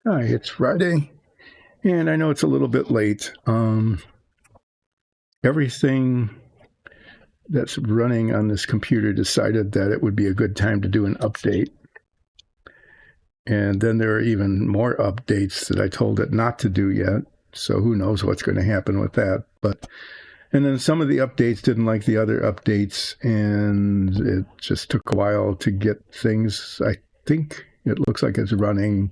Hi, it's Friday, and I know it's a little bit late. Everything that's running on this computer decided that it would be a good time to do an update. And then there are even more updates that I told it not to do yet. So who knows what's going to happen with that. And then some of the updates didn't like the other updates, and it just took a while to get things. I think it looks like it's running.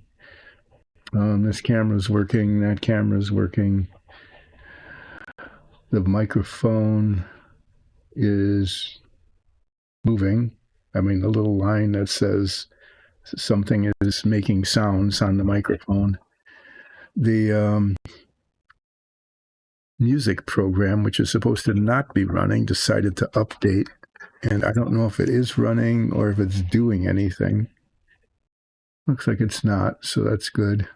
This camera's working, that camera's working. The microphone is moving. I mean, the little line that says something is making sounds on the microphone. The music program, which is supposed to not be running, decided to update. And I don't know if it is running or if it's doing anything. Looks like it's not, so that's good.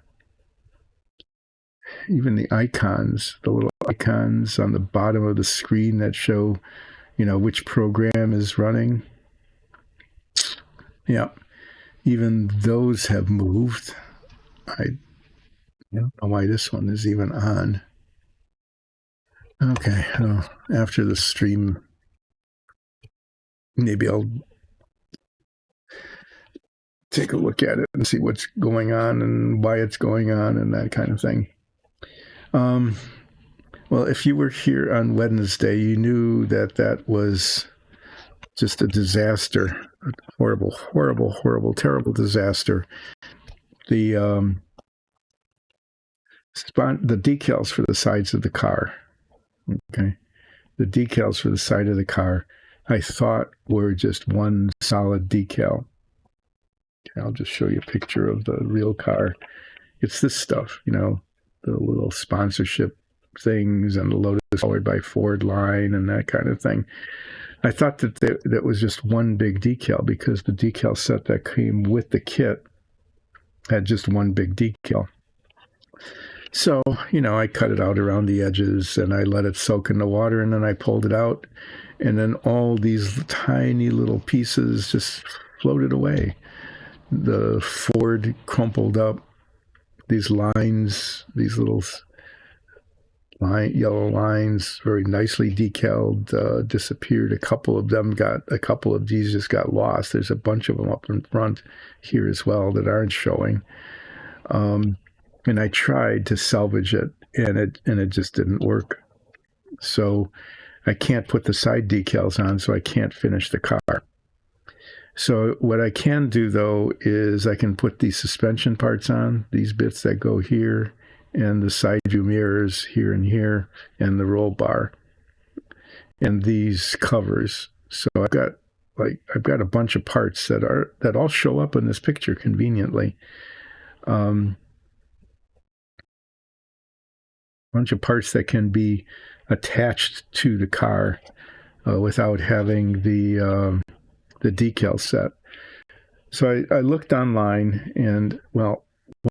Even the icons, the little icons on the bottom of the screen that show, which program is running. Yeah, even those have moved. I don't know why this one is even on. Okay, after the stream, maybe I'll take a look at it and see what's going on and why it's going on and that kind of thing. Well, if you were here on Wednesday, you knew that was just a disaster, a horrible, horrible, horrible, terrible disaster. The decals for the sides of the car, okay, the decals for the side of the car, I thought were just one solid decal. Okay, I'll just show you a picture of the real car. It's this stuff, the little sponsorship things and the Lotus Powered by Ford line and that kind of thing. I thought that was just one big decal because the decal set that came with the kit had just one big decal. So, I cut it out around the edges and I let it soak in the water, and then I pulled it out, and then all these tiny little pieces just floated away. The Ford crumpled up. These lines, these little yellow lines, very nicely decaled, disappeared. A couple of these just got lost. There's a bunch of them up in front here as well that aren't showing. And I tried to salvage it, and it just didn't work. So I can't put the side decals on, so I can't finish the car. So what I can do, though, is I can put these suspension parts on, these bits that go here, and the side view mirrors here and here, and the roll bar, and these covers. So I've got a bunch of parts that all show up in this picture conveniently. Bunch of parts that can be attached to the car without having the decal set. So I looked online, and one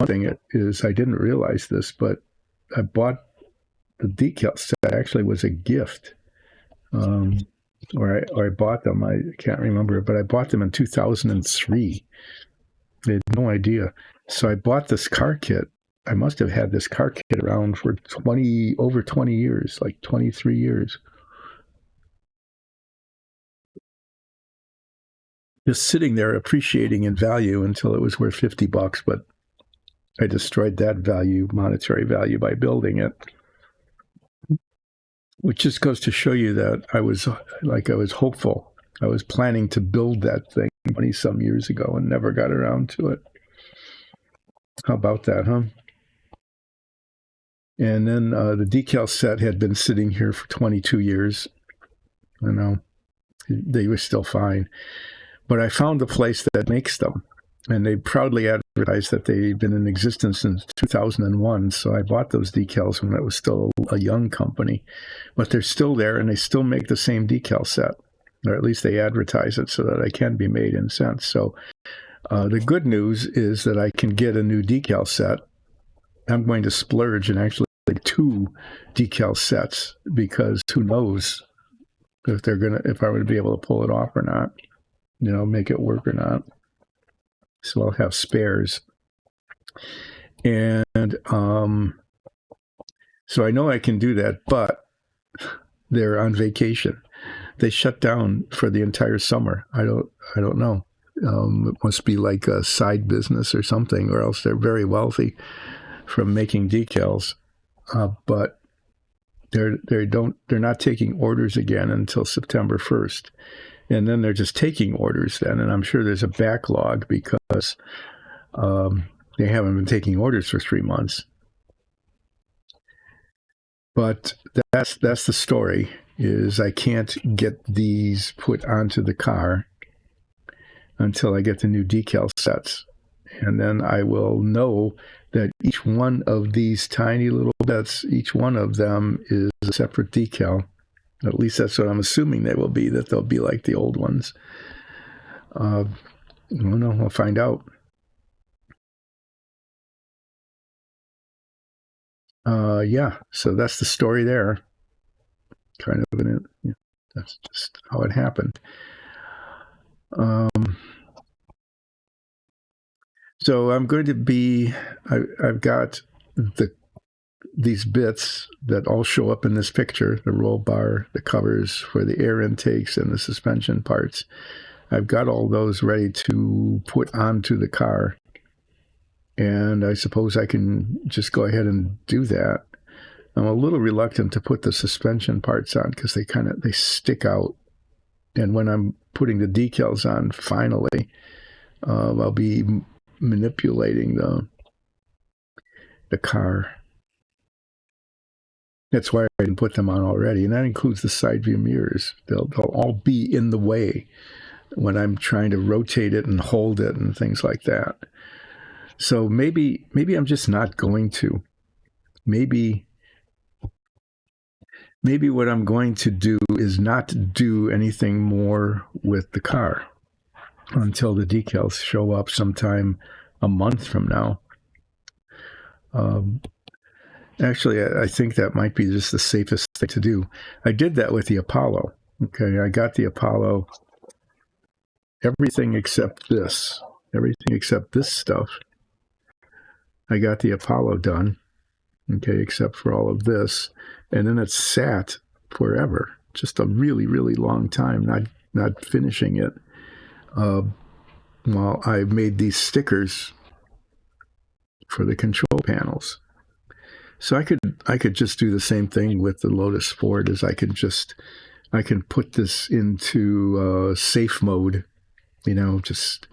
thing is I didn't realize this, but I bought the decal set. Actually, was a gift, or I bought them. I can't remember, but I bought them in 2003. I had no idea. So I bought this car kit. I must have had this car kit around for over 20 years, like 23 years. Just sitting there appreciating in value until it was worth $50, but I destroyed that monetary value, by building it. Which just goes to show you that I was hopeful. I was planning to build that thing 20-some years ago and never got around to it. How about that, huh? And then the decal set had been sitting here for 22 years. I know. They were still fine. But I found a place that makes them, and they proudly advertised that they've been in existence since 2001. So I bought those decals when it was still a young company. But they're still there, and they still make the same decal set, or at least they advertise it so that I can be made in cents. So the good news is that I can get a new decal set. I'm going to splurge and actually get 2 decal sets, because who knows if I'm going to be able to pull it off or not, make it work or not. So I'll have spares. And so I know I can do that, but they're on vacation. They shut down for the entire summer. I don't know. It must be like a side business or something, or else they're very wealthy from making decals. But they're not taking orders again until September 1st. And then they're just taking orders then. And I'm sure there's a backlog because they haven't been taking orders for 3 months. But that's the story, is I can't get these put onto the car until I get the new decal sets. And then I will know that each one of these tiny little bits, each one of them is a separate decal. At least that's what I'm assuming they will be, that they'll be like the old ones. I don't know. We'll find out. Yeah, so that's the story there. Kind of that's just how it happened. So I'm going to be, I've got these bits that all show up in this picture, the roll bar, the covers for the air intakes and the suspension parts. I've got all those ready to put onto the car. And I suppose I can just go ahead and do that. I'm a little reluctant to put the suspension parts on because they stick out. And when I'm putting the decals on finally, I'll be manipulating the car. That's why I didn't put them on already. And that includes the side view mirrors. They'll all be in the way when I'm trying to rotate it and hold it and things like that. So maybe I'm just not going to. Maybe what I'm going to do is not do anything more with the car until the decals show up sometime a month from now. Actually, I think that might be just the safest thing to do. I did that with the Apollo. Okay, I got the Apollo, everything except this stuff. I got the Apollo done, okay, except for all of this. And then it sat forever, just a really, really long time, not finishing it. While I made these stickers for the control panels. So I could just do the same thing with the Lotus Ford, as I can put this into safe mode, just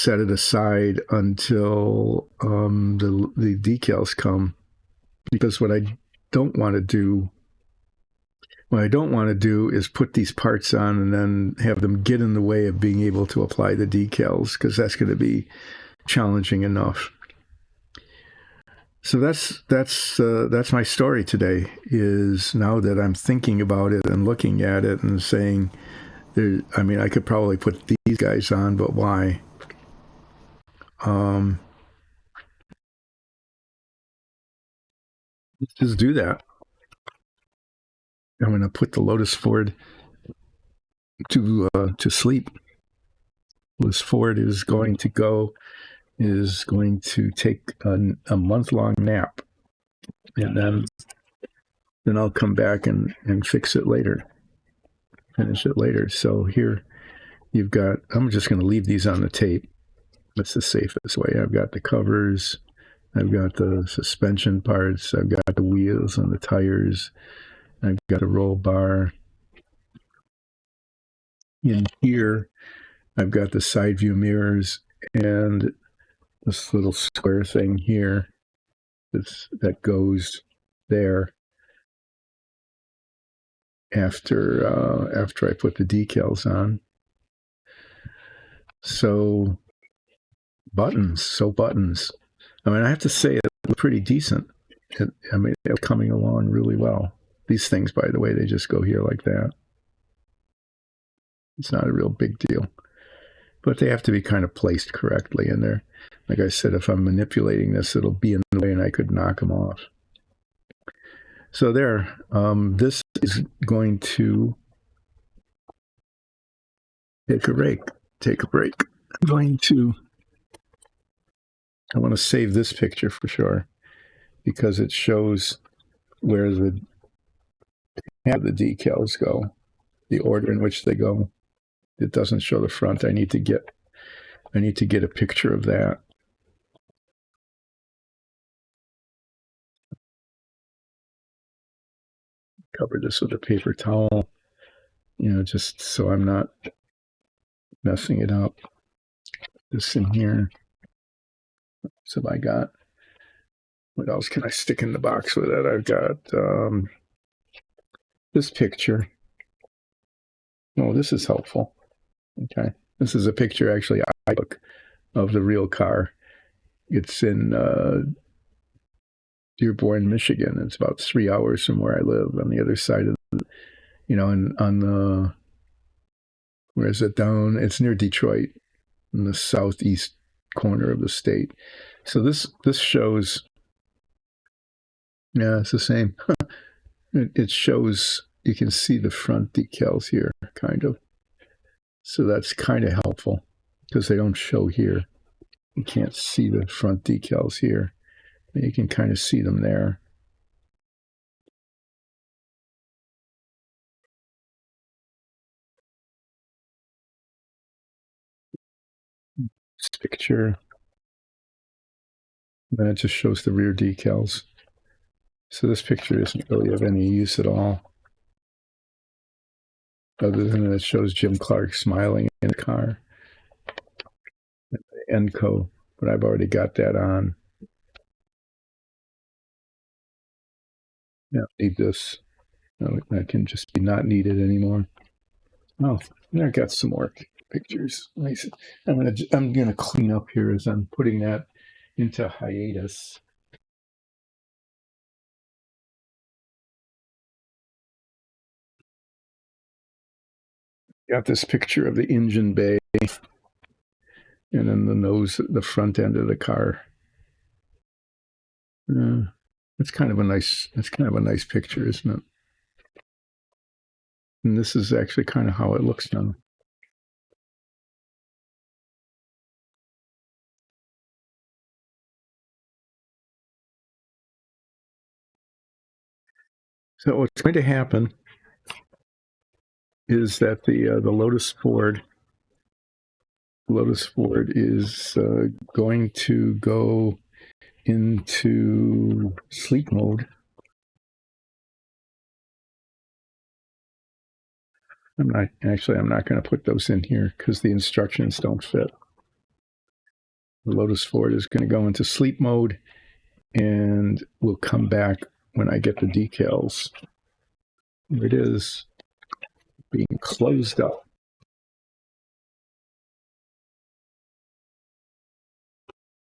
set it aside until the decals come. Because what I don't want to do is put these parts on and then have them get in the way of being able to apply the decals, because that's going to be challenging enough. So that's my story today, is now that I'm thinking about it and looking at it and saying, I could probably put these guys on, but why? Let's just do that. I'm going to put the Lotus Ford to sleep. Lotus Ford is going to take a month-long nap, and then I'll come back and fix it later, finish it later. So here you've got, I'm just going to leave these on the tape. That's the safest way. I've got the covers, I've got the suspension parts, I've got the wheels and the tires, I've got a roll bar. In here, I've got the side view mirrors and this little square thing here that goes there after I put the decals on. So buttons. I mean, I have to say it's pretty decent. They're coming along really well. These things, by the way, they just go here like that. It's not a real big deal. But they have to be kind of placed correctly in there. Like I said, if I'm manipulating this, it'll be in the way and I could knock them off. So there, this is going to take a break. I'm going to I want to save this picture for sure because it shows where the decals go, the order in which they go. It doesn't show the front. I need to get a picture of that. Cover this with a paper towel, just so I'm not messing it up. This in here. So I got, what else can I stick in the box with it? I've got this picture. Oh, this is helpful. Okay. This is a picture actually I took of the real car. It's in Dearborn, Michigan. It's about 3 hours from where I live on the other side of, and on the, where is it down? It's near Detroit in the southeast corner of the state. So this shows, yeah, it's the same. It shows, you can see the front decals here, kind of. So that's kind of helpful because they don't show here. You can't see the front decals here. You can kind of see them there. This picture, then it just shows the rear decals. So this picture isn't really of any use at all, other than it shows Jim Clark smiling in the car. Enco, but I've already got that on. Yeah, need this. No, that can just be not needed anymore. Oh, I got some more pictures. Nice. I'm gonna clean up here as I'm putting that into hiatus. Got this picture of the engine bay, and then the front end of the car. It's kind of a nice picture, isn't it? And this is actually kind of how it looks now. So what's going to happen is that the Lotus Ford is going to go into sleep mode. I'm not going to put those in here because the instructions don't fit. The Lotus Ford is going to go into sleep mode, and we'll come back when I get the decals. Here it is, being closed up.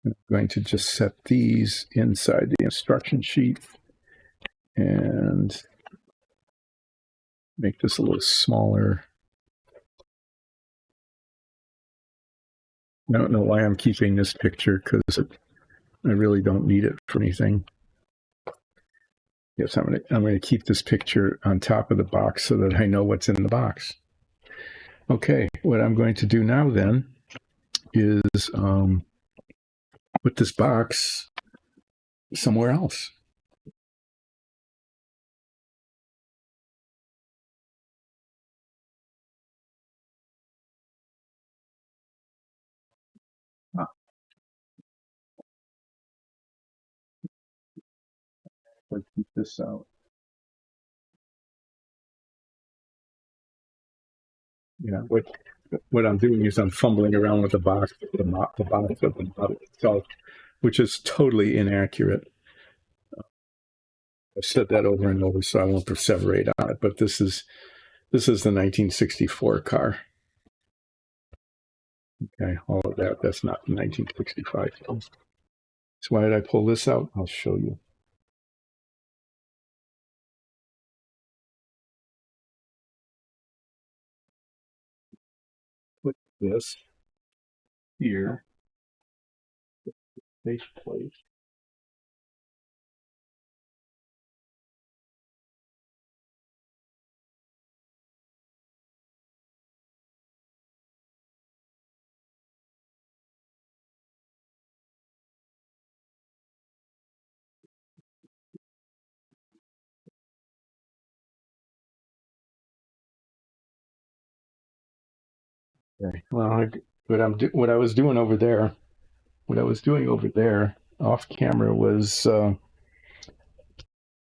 I'm going to just set these inside the instruction sheet and make this a little smaller. I don't know why I'm keeping this picture because I really don't need it for anything. Yes, I'm going to keep this picture on top of the box so that I know what's in the box. Okay, what I'm going to do now then is put this box somewhere else. Let's keep this out. Yeah, what I'm doing is I'm fumbling around with the box of the model itself, which is totally inaccurate. I've said that over and over, so I won't perseverate on it. But this is the 1964 car. Okay, all of that's not the 1965. So why did I pull this out? I'll show you. Put this here, base plate. Okay. Well, what I was doing over there, off camera was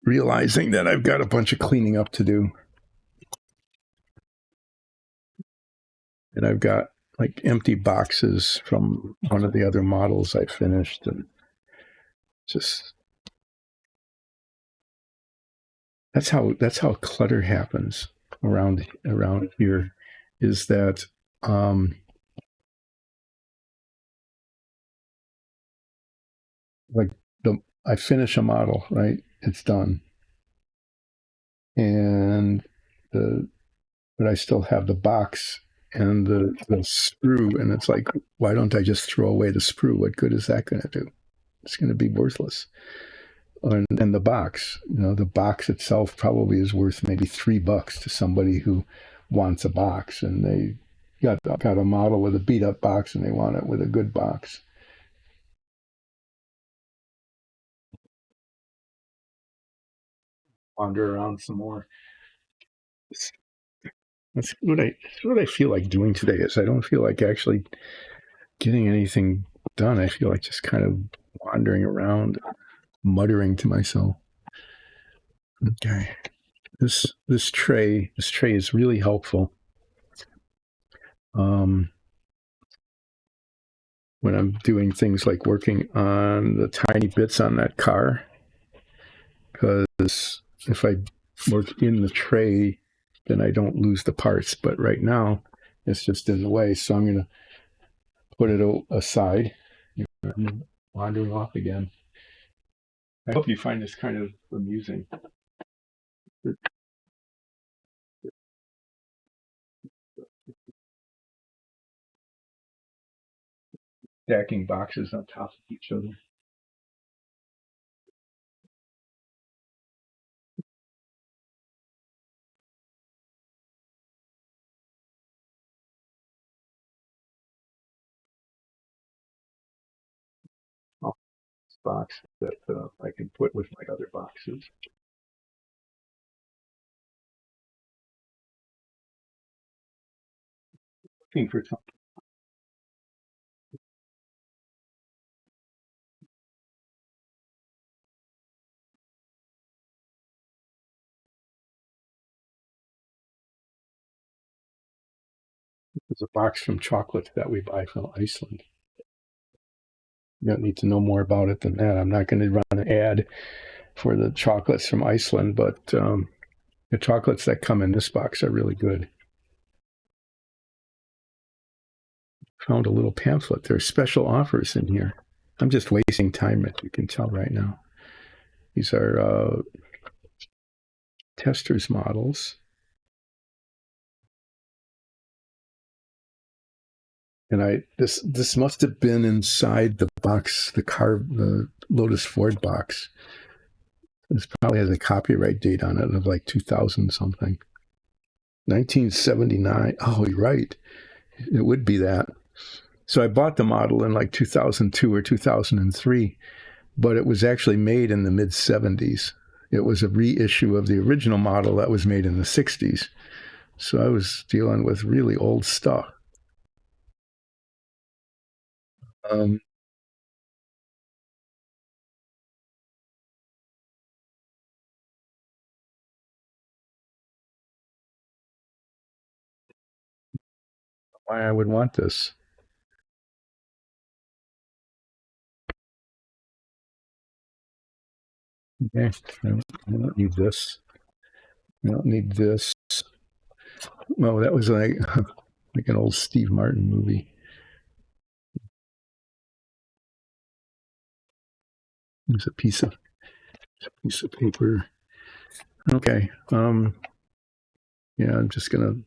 realizing that I've got a bunch of cleaning up to do, and I've got like empty boxes from one of the other models I finished, and just that's how clutter happens around here, is that like I finish a model, right? It's done, and but I still have the box and the sprue, and it's like, why don't I just throw away the sprue? What good is that going to do? It's going to be worthless. And the box, the box itself probably is worth maybe $3 to somebody who wants a box, and they got a model with a beat up box and they want it with a good box. Wander around some more. That's what I feel like doing today. Is I don't feel like actually getting anything done. I feel like just kind of wandering around, muttering to myself. Okay, this tray is really helpful. When I'm doing things like working on the tiny bits on that car, because if I work in the tray, then I don't lose the parts. But right now, it's just in the way, so I'm going to put it aside. I'm wandering off again. I hope you find this kind of amusing. Stacking boxes on top of each other. Oh, this box that I can put with my other boxes. Looking for something. There's a box from chocolate that we buy from Iceland. You don't need to know more about it than that. I'm not going to run an ad for the chocolates from Iceland, but the chocolates that come in this box are really good. Found a little pamphlet. There's special offers in here. I'm just wasting time, as you can tell right now. These are testers models. And this must have been inside the box, the Lotus Ford box. This probably has a copyright date on it of like 2000 something. 1979. Oh, you're right. It would be that. So I bought the model in like 2002 or 2003, but it was actually made in the mid 70s. It was a reissue of the original model that was made in the 60s. So I was dealing with really old stuff. Why I would want this. Okay, I don't need this. I don't need this. Oh, that was like an old Steve Martin movie. There's a piece of paper. Okay. Yeah, I'm just gonna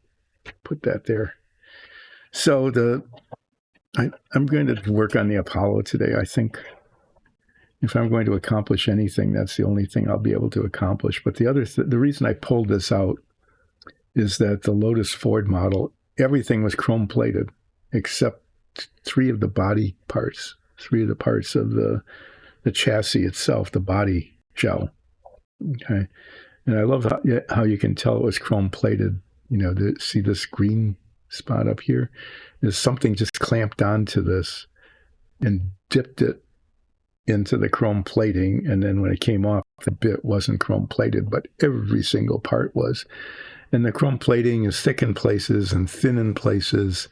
put that there. So I'm going to work on the Apollo today. I think if I'm going to accomplish anything, that's the only thing I'll be able to accomplish. But the reason I pulled this out is that the Lotus Ford model, everything was chrome plated except three of the body parts, three of the parts of the chassis itself, the body shell. Okay. And I love how you can tell it was chrome plated, to see this green spot up here, is something just clamped onto this and dipped it into the chrome plating, and then when it came off, the bit wasn't chrome plated, but every single part was. And the chrome plating is thick in places and thin in places.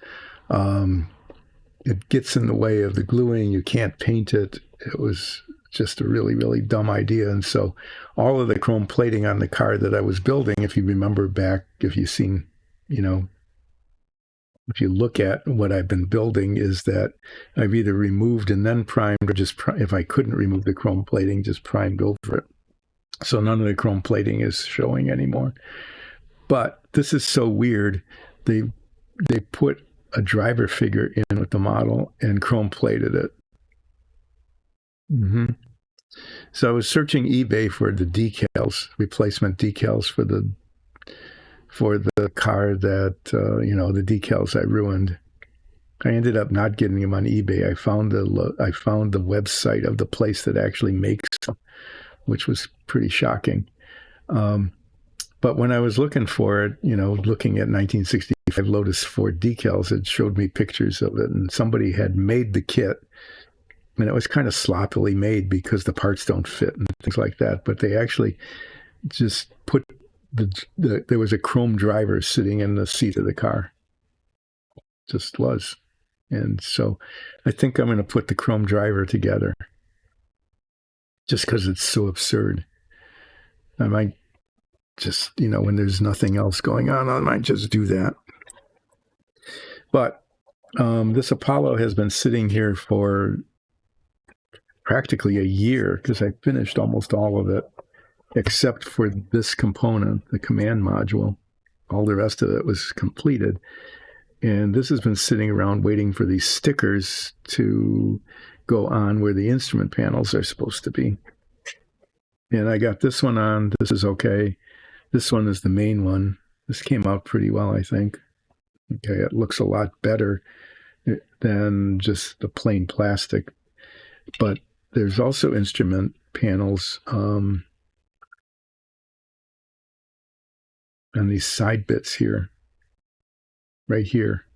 It gets in the way of the gluing. You can't paint it. It was just a really, really dumb idea. And so all of the chrome plating on the car that I was building, if you remember back, if you've seen, if you look at what I've been building, is that I've either removed and then primed, or just, if I couldn't remove the chrome plating, just primed over it. So none of the chrome plating is showing anymore. But this is so weird. They put a driver figure in with the model and chrome plated it. Mm-hmm. So I was searching eBay for the decals, replacement decals for the car that, the decals I ruined. I ended up not getting them on eBay. I found the website of the place that actually makes them, which was pretty shocking. But when I was looking for it, looking at 1965 Lotus Ford decals, it showed me pictures of it, and somebody had made the kit, and it was kind of sloppily made because the parts don't fit and things like that. But they actually just put there was a chrome driver sitting in the seat of the car. Just was. And so I think I'm going to put the chrome driver together just because it's so absurd. I might just, when there's nothing else going on, I might just do that. But this Apollo has been sitting here for practically a year because I finished almost all of it, except for this component, the command module. All the rest of it was completed. And this has been sitting around waiting for these stickers to go on where the instrument panels are supposed to be. And I got this one on. This is okay. This one is the main one. This came out pretty well, I think. Okay, it looks a lot better than just the plain plastic. But there's also instrument panels on these side bits here, right here.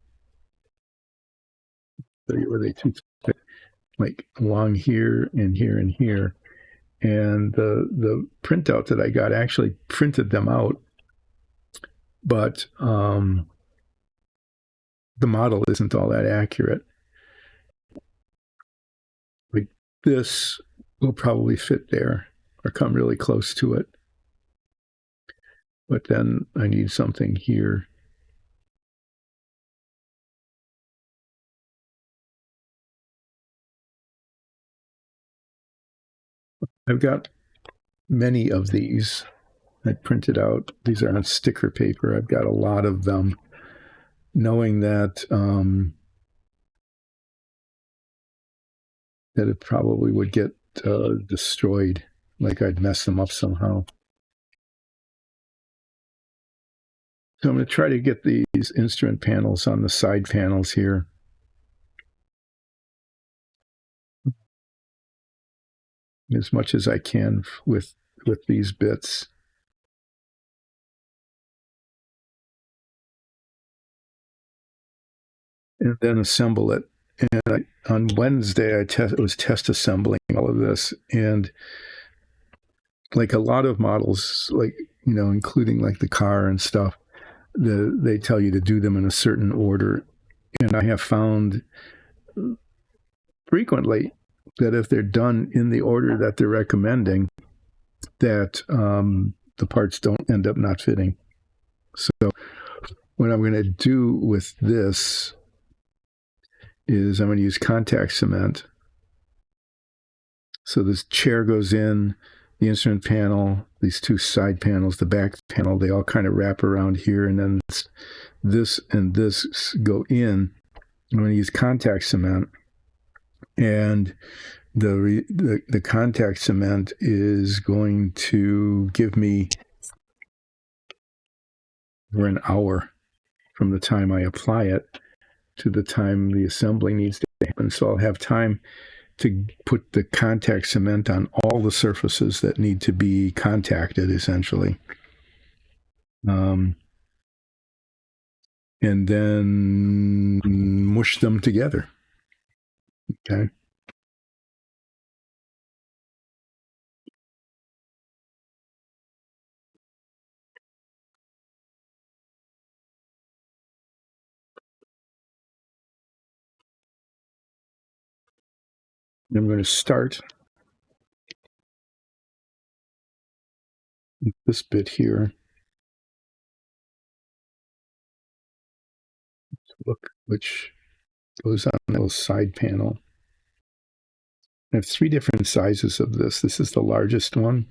Were they too thick? Like along here and here and here. And the printout that I got actually printed them out, but the model isn't all that accurate. Like this will probably fit there or come really close to it. But then I need something here. I've got many of these I printed out. These are on sticker paper. I've got a lot of them, knowing that that it probably would get destroyed, like I'd mess them up somehow. So I'm going to try to get these instrument panels on the side panels here. As much as I can with these bits. And then assemble it. And on Wednesday, I was test assembling all of this. And like a lot of models, like, including like the car and stuff, they tell you to do them in a certain order. And I have found frequently that if they're done in the order that they're recommending, that the parts don't end up not fitting. So what I'm going to do with this is I'm going to use contact cement. So this chair goes in, the instrument panel, these two side panels, the back panel, they all kind of wrap around here, and then this and this go in. I'm going to use contact cement, and the contact cement is going to give me for an hour from the time I apply it to the time the assembly needs to happen. So I'll have time to put the contact cement on all the surfaces that need to be contacted, essentially. And and then mush them together. Okay. I'm going to start with this bit here. Look, which goes on a little side panel. I have 3 different sizes of this. This is the largest one.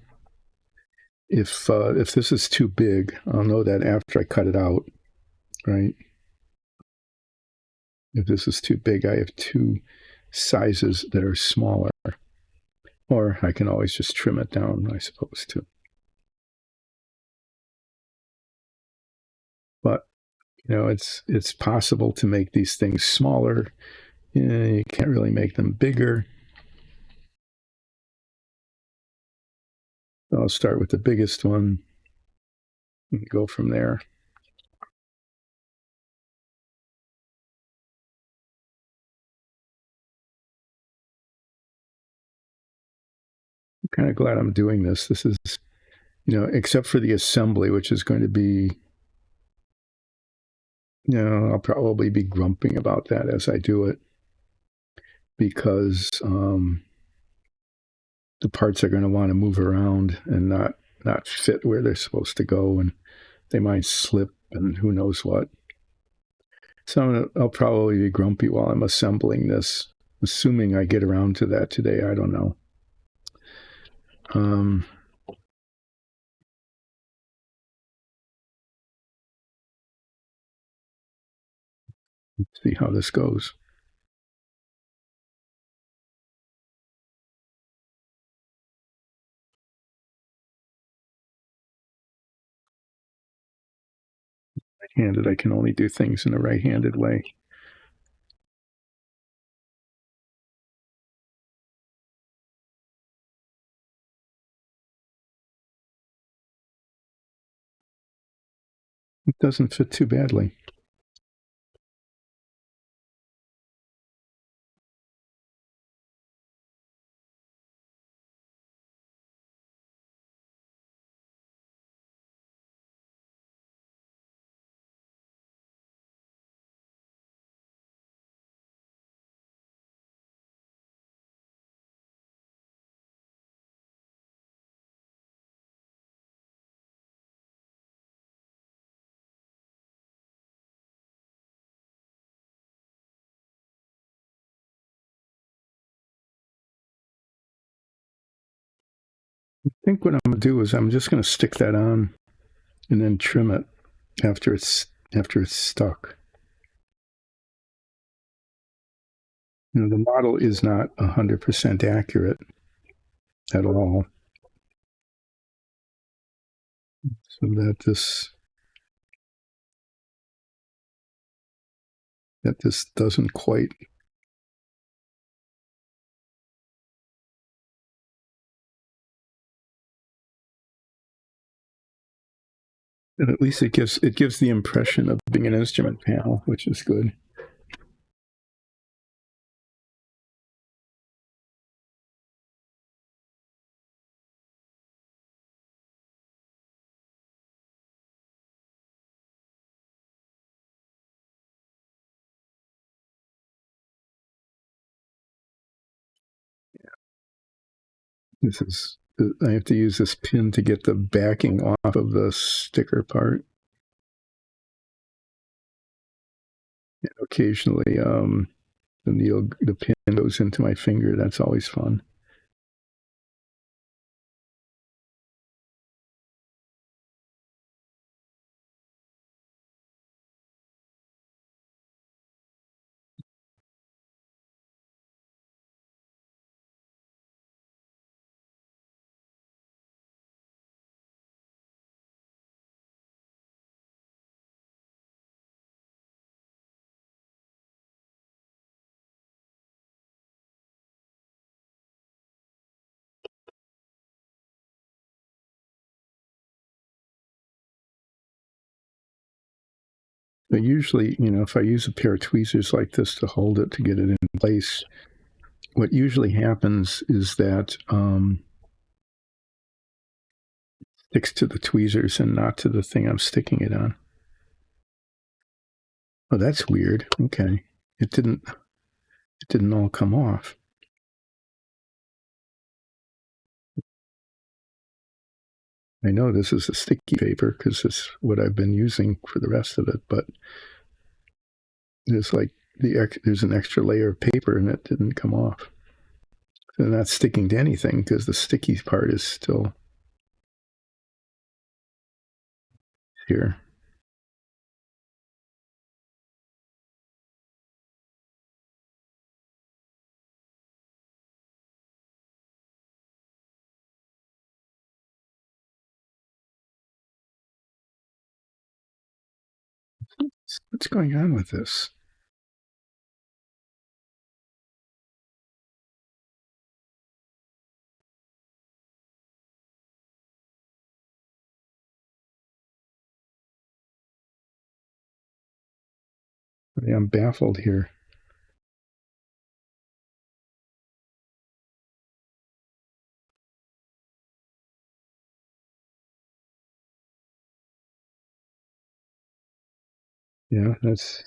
If this is too big, I'll know that after I cut it out, right? If this is too big, I have 2 sizes that are smaller. Or I can always just trim it down, I suppose, too. But, it's possible to make these things smaller. You can't really make them bigger. I'll start with the biggest one and go from there. I'm kind of glad I'm doing this. This is, except for the assembly, which is going to be, I'll probably be grumping about that as I do it, because the parts are going to want to move around and not fit where they're supposed to go, and they might slip and who knows what. So I'll probably be grumpy while I'm assembling this, assuming I get around to that today. I don't know. Let's see how this goes. Right-handed, I can only do things in a right-handed way. It doesn't fit too badly. I think what I'm going to do is I'm just going to stick that on and then trim it after it's stuck. The model is not 100% accurate at all, so that this doesn't quite. And at least it gives the impression of being an instrument panel, which is good. I have to use this pin to get the backing off of the sticker part. And occasionally, the pin goes into my finger. That's always fun. But usually, if I use a pair of tweezers like this to hold it, to get it in place, what usually happens is that sticks to the tweezers and not to the thing I'm sticking it on. Oh, that's weird. Okay. It didn't all come off. I know this is a sticky paper because it's what I've been using for the rest of it, but there's an extra layer of paper and it didn't come off. They're not sticking to anything because the sticky part is still here. What's going on with this? I'm baffled here. Yeah, that's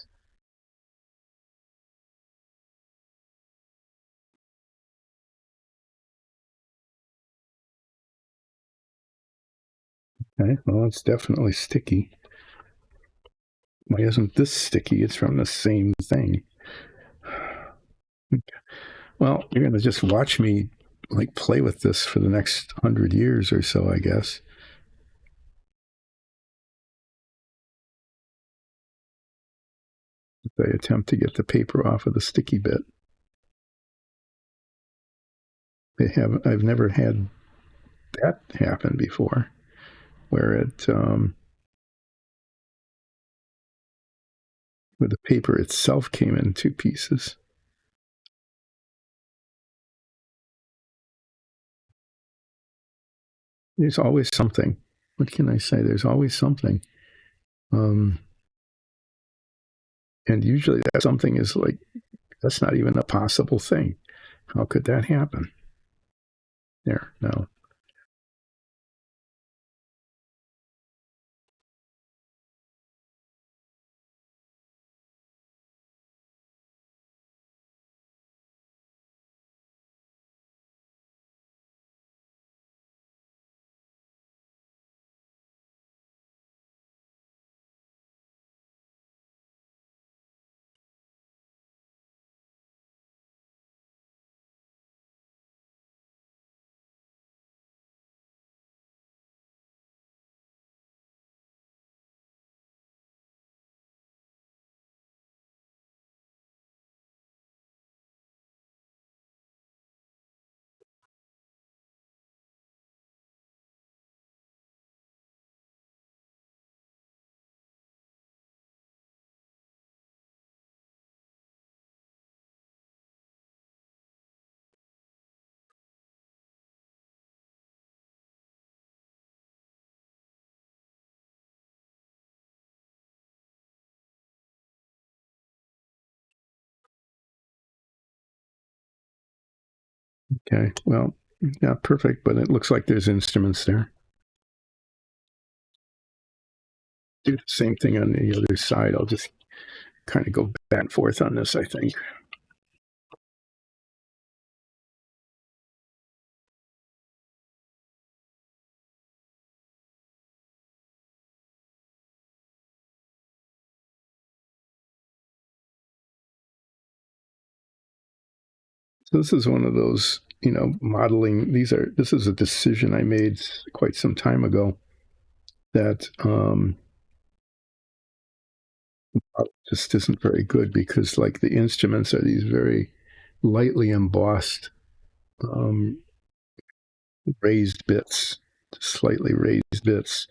okay. Well, it's definitely sticky. Why isn't this sticky? It's from the same thing. Well, you're going to just watch me play with this for the next 100 years or so, I guess. If I attempt to get the paper off of the sticky bit. I've never had that happen before, where where the paper itself came in two pieces. There's always something. What can I say? There's always something. And usually that something is that's not even a possible thing. How could that happen? There, no. Okay, well, not perfect, but it looks like there's instruments there. Do the same thing on the other side. I'll just kind of go back and forth on this, I think. So this is one of those, modeling. This is a decision I made quite some time ago that just isn't very good because the instruments are these very lightly embossed um, raised bits, slightly raised bits,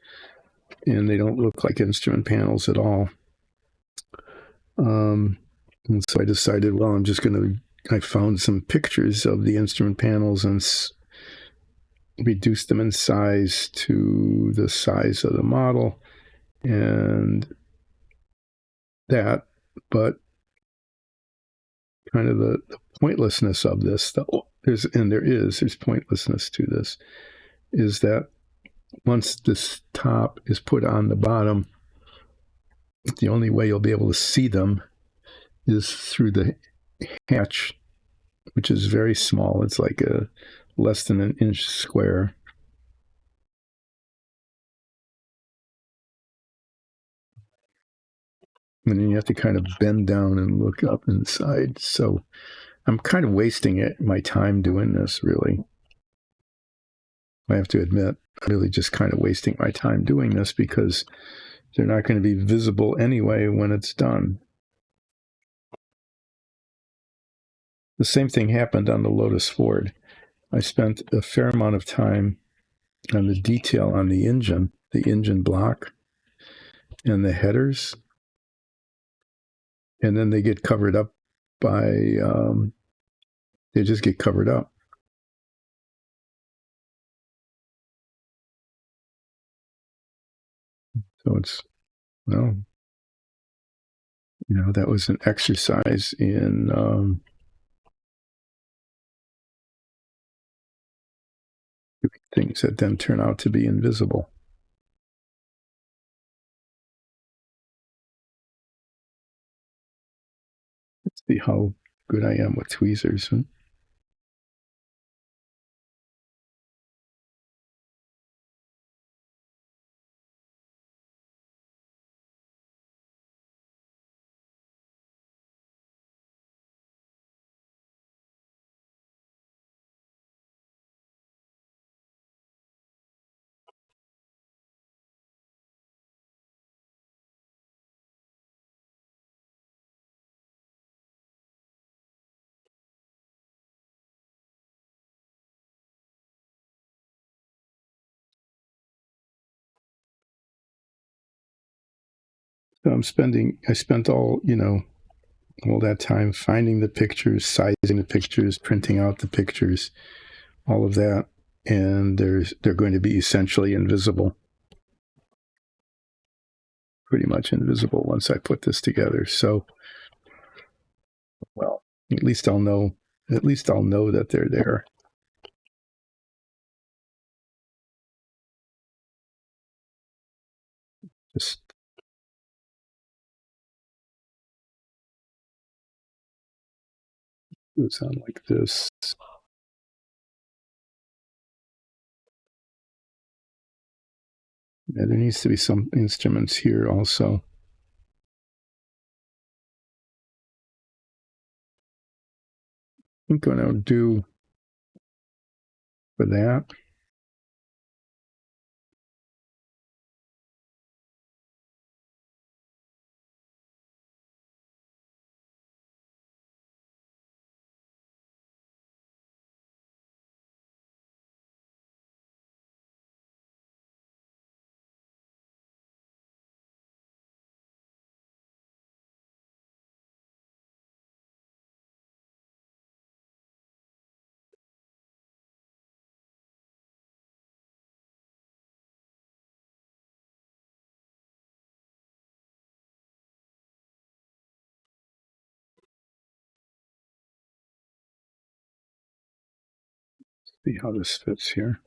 and they don't look like instrument panels at all. And so I decided, well, I'm just going to. I found some pictures of the instrument panels and reduced them in size to the size of the model, and that, but kind of the pointlessness of this, there's pointlessness to this, is that once this top is put on the bottom, the only way you'll be able to see them is through the hatch, which is very small. It's like a less than an inch square. And then you have to kind of bend down and look up inside. So I'm kind of wasting my time doing this, really. I have to admit, I'm really just kind of wasting my time doing this because they're not going to be visible anyway when it's done. The same thing happened on the Lotus Ford. I spent a fair amount of time on the detail on the engine block, and the headers, and then they get covered up by, they just get covered up. So it's, well, that was an exercise in things that then turn out to be invisible. Let's see how good I am with tweezers. So I spent all that time finding the pictures, sizing the pictures, printing out the pictures, all of that, and they're going to be essentially invisible, pretty much invisible once I put this together. So, well, at least I'll know that they're there. Just do it sound like this. Yeah, there needs to be some instruments here also. I'm going to do for that. See how this fits here.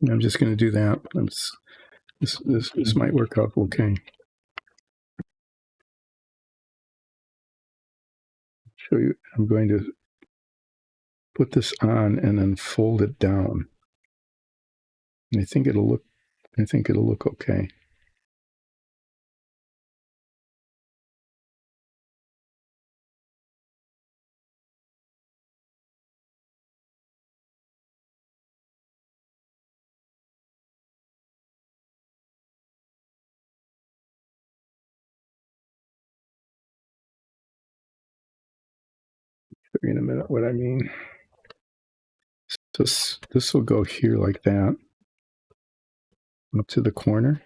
I'm just going to do that. This might work out okay. Show you. I'm going to put this on and then fold it down. And I think it'll look okay. show you in a minute what I mean. This will go here like that, up to the corner,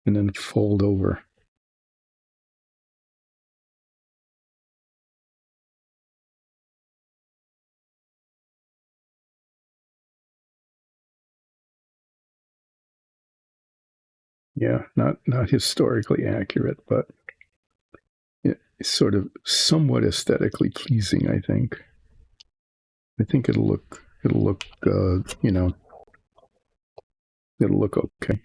and then fold over. Yeah, not historically accurate, but it's sort of somewhat aesthetically pleasing, I think. I think it'll look you know, it'll look okay.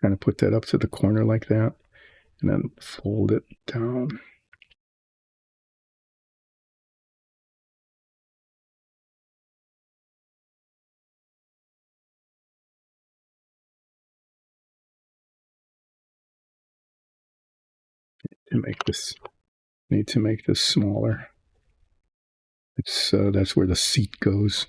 Kind of put that up to the corner like that, and then fold it down. Need to make this smaller. It's that's where the seat goes.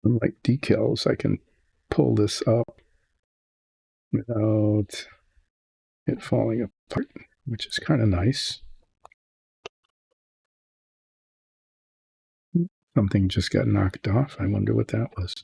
Unlike decals, I can pull this up without it falling apart, which is kind of nice. Something just got knocked off. I wonder what that was.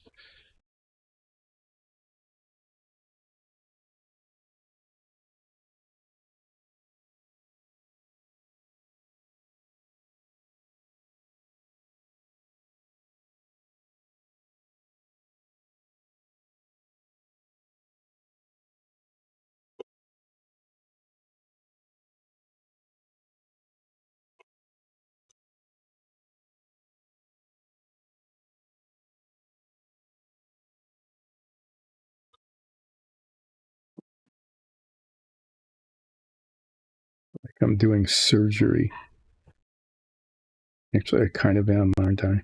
Like I'm doing surgery. Actually, I kind of am, aren't I?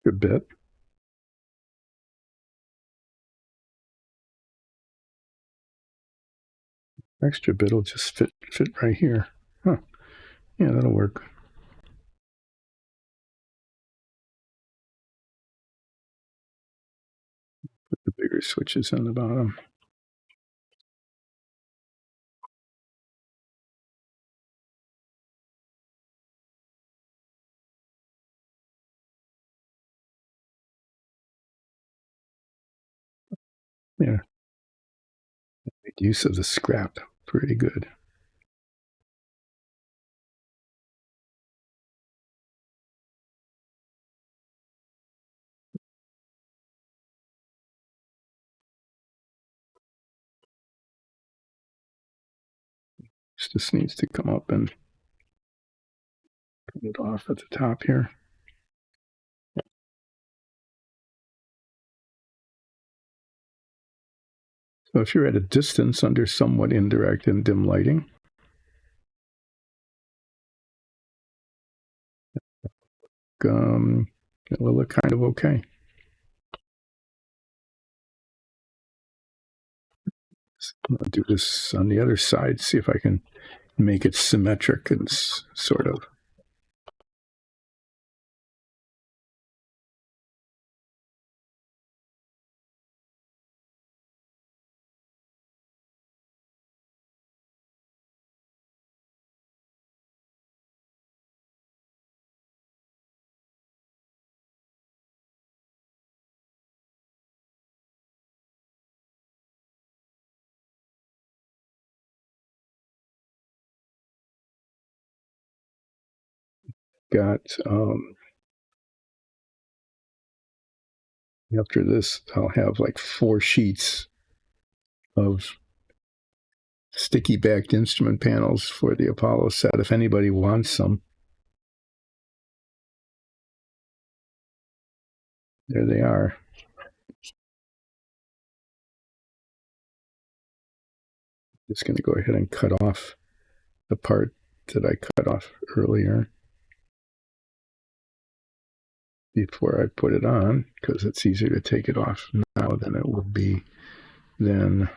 A bit. Extra bit will just fit right here. Huh. Yeah, that'll work. Put the bigger switches on the bottom. Yeah. Make use of the scrap. Pretty good. This needs to come up and cut it off at the top here. So if you're at a distance under somewhat indirect and dim lighting, it will look kind of okay. I'll do this on the other side, see if I can make it symmetric and sort of. Got after this, I'll have like 4 sheets of sticky backed instrument panels for the Apollo set if anybody wants some. There they are. Just going to go ahead and cut off the part that I cut off earlier before I put it on, because it's easier to take it off now than it would be then.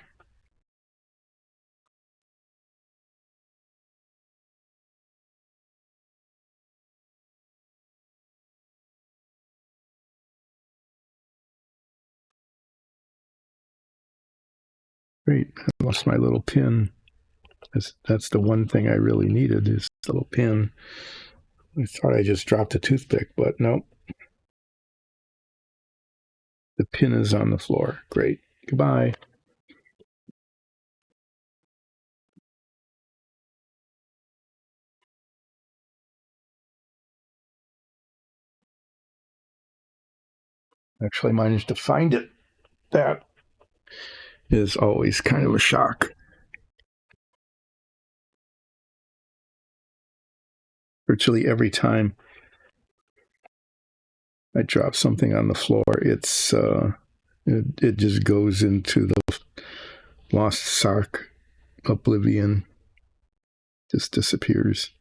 Great. I lost my little pin. That's the one thing I really needed, is the little pin. I thought I just dropped a toothpick, but no. The pin is on the floor. Great. Goodbye. Actually managed to find it. That is always kind of a shock. Virtually every time I drop something on the floor, it just goes into the lost sock oblivion, just disappears.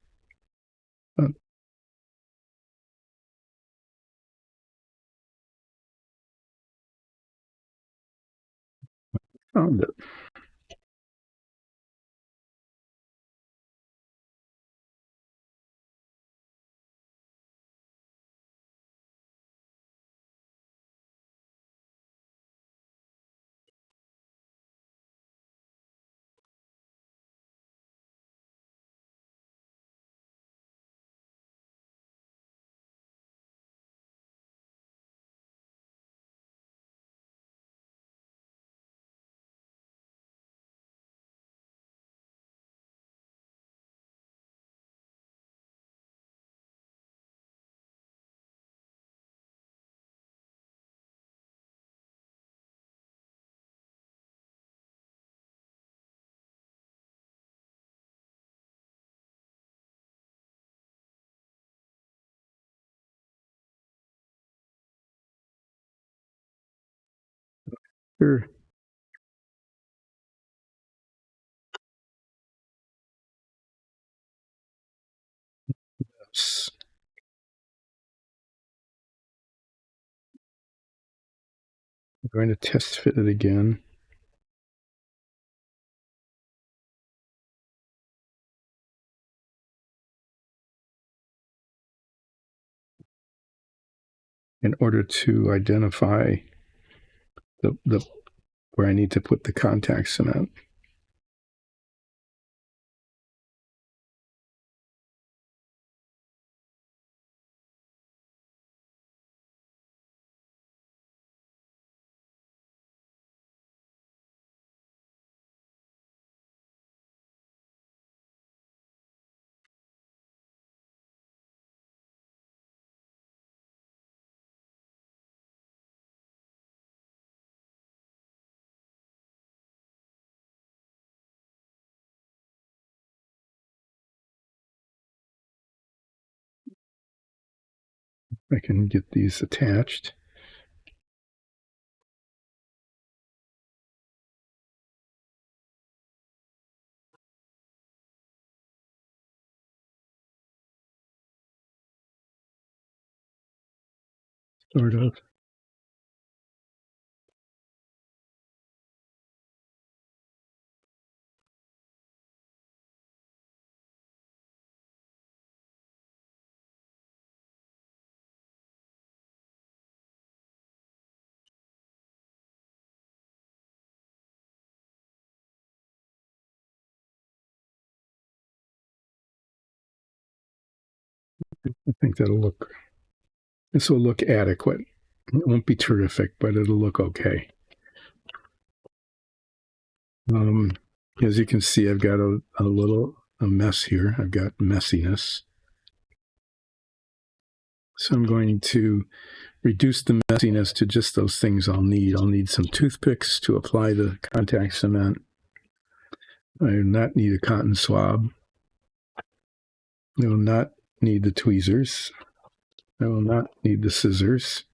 Found it. Sure. I'm going to test fit it again. In order to identify the where I need to put the contact cement. I can get these attached. Sort of. I think this will look adequate. It won't be terrific, but it'll look okay. As you can see, I've got a mess here. I've got messiness. So I'm going to reduce the messiness to just those things I'll need. I'll need some toothpicks to apply the contact cement. I do not need a cotton swab. I will not need the tweezers. I will not need the scissors.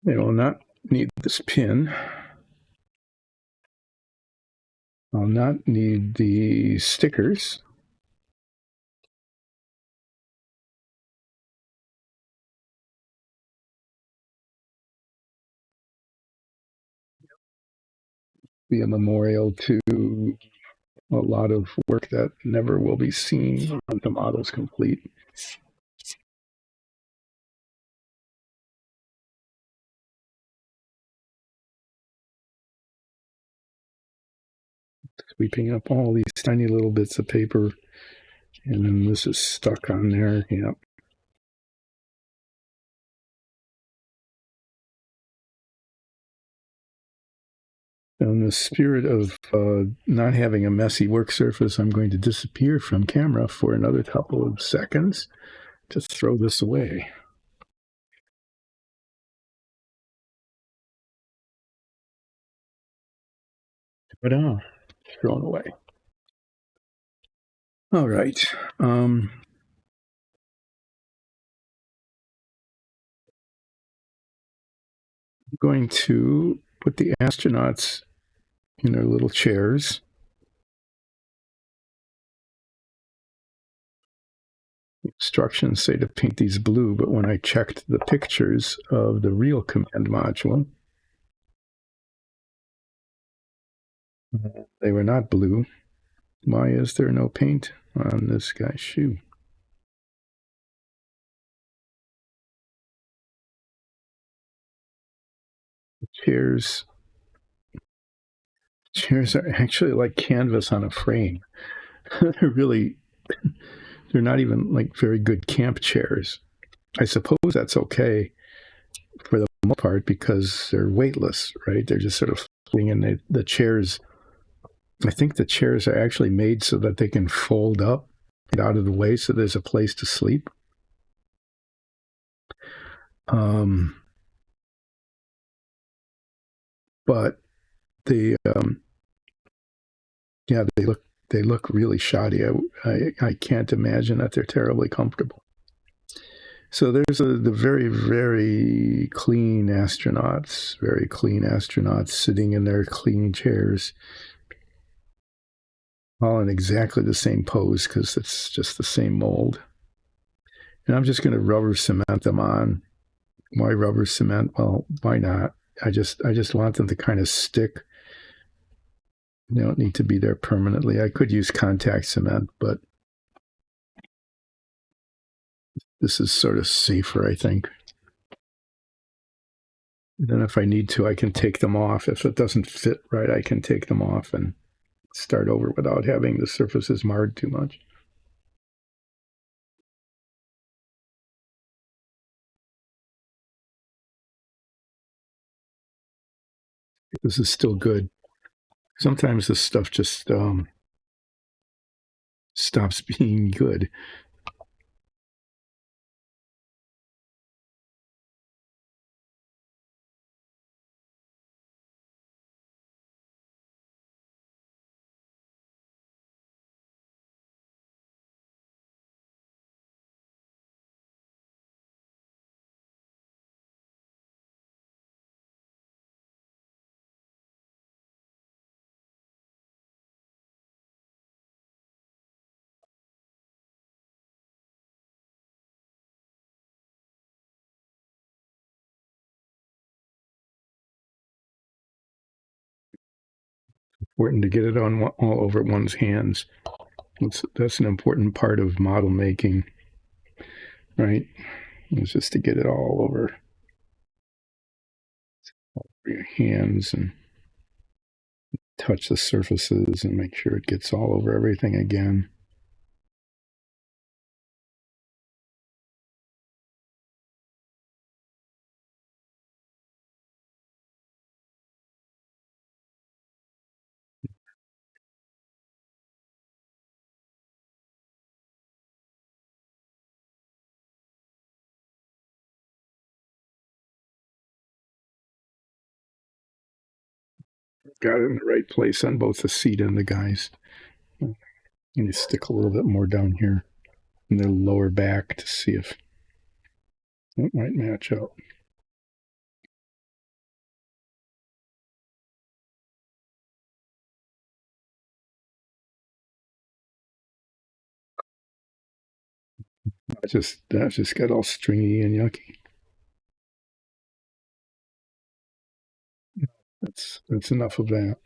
They will not need this pin. I'll not need the stickers. Be a memorial to a lot of work that never will be seen when the model's complete. Sweeping up all these tiny little bits of paper, and then this is stuck on there. Yep. In the spirit of not having a messy work surface, I'm going to disappear from camera for another couple of seconds to throw this away. Ta-da! Thrown away. All right. I'm going to put the astronauts in their little chairs. Instructions say to paint these blue, but when I checked the pictures of the real command module, they were not blue. Why is there no paint on this guy's shoe? The chairs are actually like canvas on a frame. they're not even like very good camp chairs. I suppose that's okay for the most part because they're weightless, right? They're just sort of floating, and the chairs, I think the chairs are actually made so that they can fold up, get out of the way, so there's a place to sleep. But the yeah, they look really shoddy. I can't imagine that they're terribly comfortable. So there's the very, very clean astronauts, sitting in their clean chairs, all in exactly the same pose because it's just the same mold. And I'm just going to rubber cement them on. Why rubber cement? Well, why not? I just want them to kind of stick. They don't need to be there permanently. I could use contact cement, but this is sort of safer, I think. Then if I need to, I can take them off. If it doesn't fit right, I can take them off and start over without having the surfaces marred too much. This is still good. Sometimes this stuff just stops being good. Important to get it on all over one's hands. That's an important part of model making, right? It's just to get it all over your hands and touch the surfaces and make sure it gets all over everything again. Got it in the right place on both the seat and the guys. And you stick a little bit more down here in the lower back to see if it might match up. That just got all stringy and yucky. That's enough of that.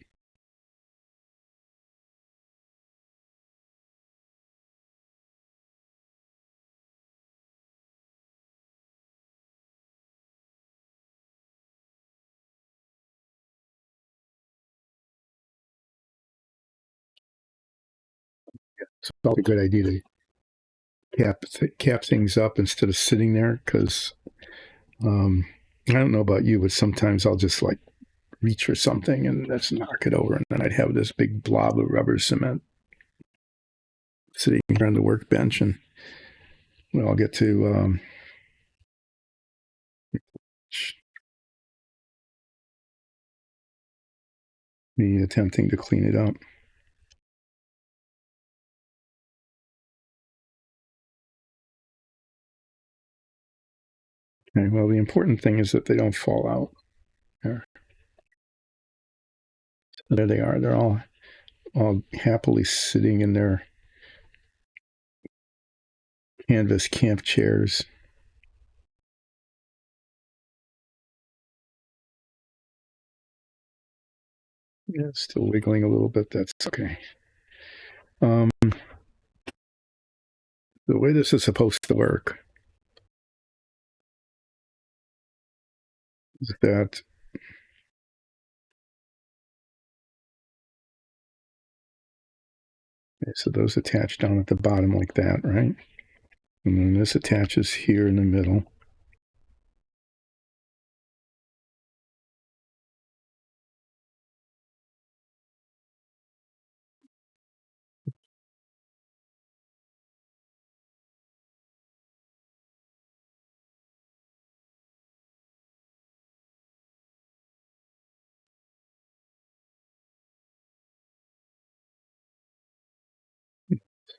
It's probably a good idea to cap things up instead of sitting there because I don't know about you, but sometimes I'll just like reach for something and let's knock it over, and then I'd have this big blob of rubber cement sitting here on the workbench, and I'll get to me attempting to clean it up. Okay, well, the important thing is that they don't fall out. There, there they are. They're all happily sitting in their canvas camp chairs. Yeah, it's still wiggling a little bit. That's okay. The way this is supposed to work is that so those attach down at the bottom like that, right? And then this attaches here in the middle.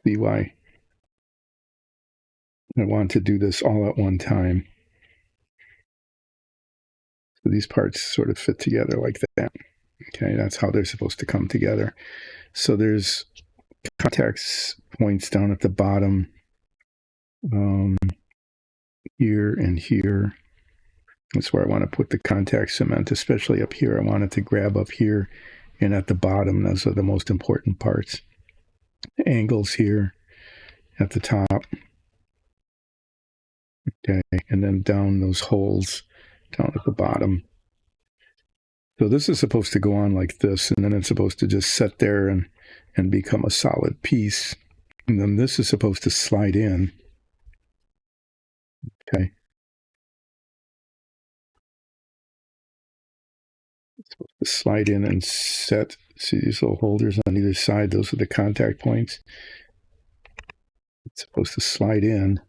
See why I want to do this all at one time. So these parts sort of fit together like that. Okay, that's how they're supposed to come together. So there's contact points down at the bottom, here and here. That's where I want to put the contact cement, especially up here. I want it to grab up here and at the bottom. Those are the most important parts. Angles here at the top. Okay, and then down those holes down at the bottom. So this is supposed to go on like this, and then it's supposed to just sit there and become a solid piece. And then this is supposed to slide in. Okay. It's supposed to slide in and set. See these little holders on either side? Those are the contact points. It's supposed to slide in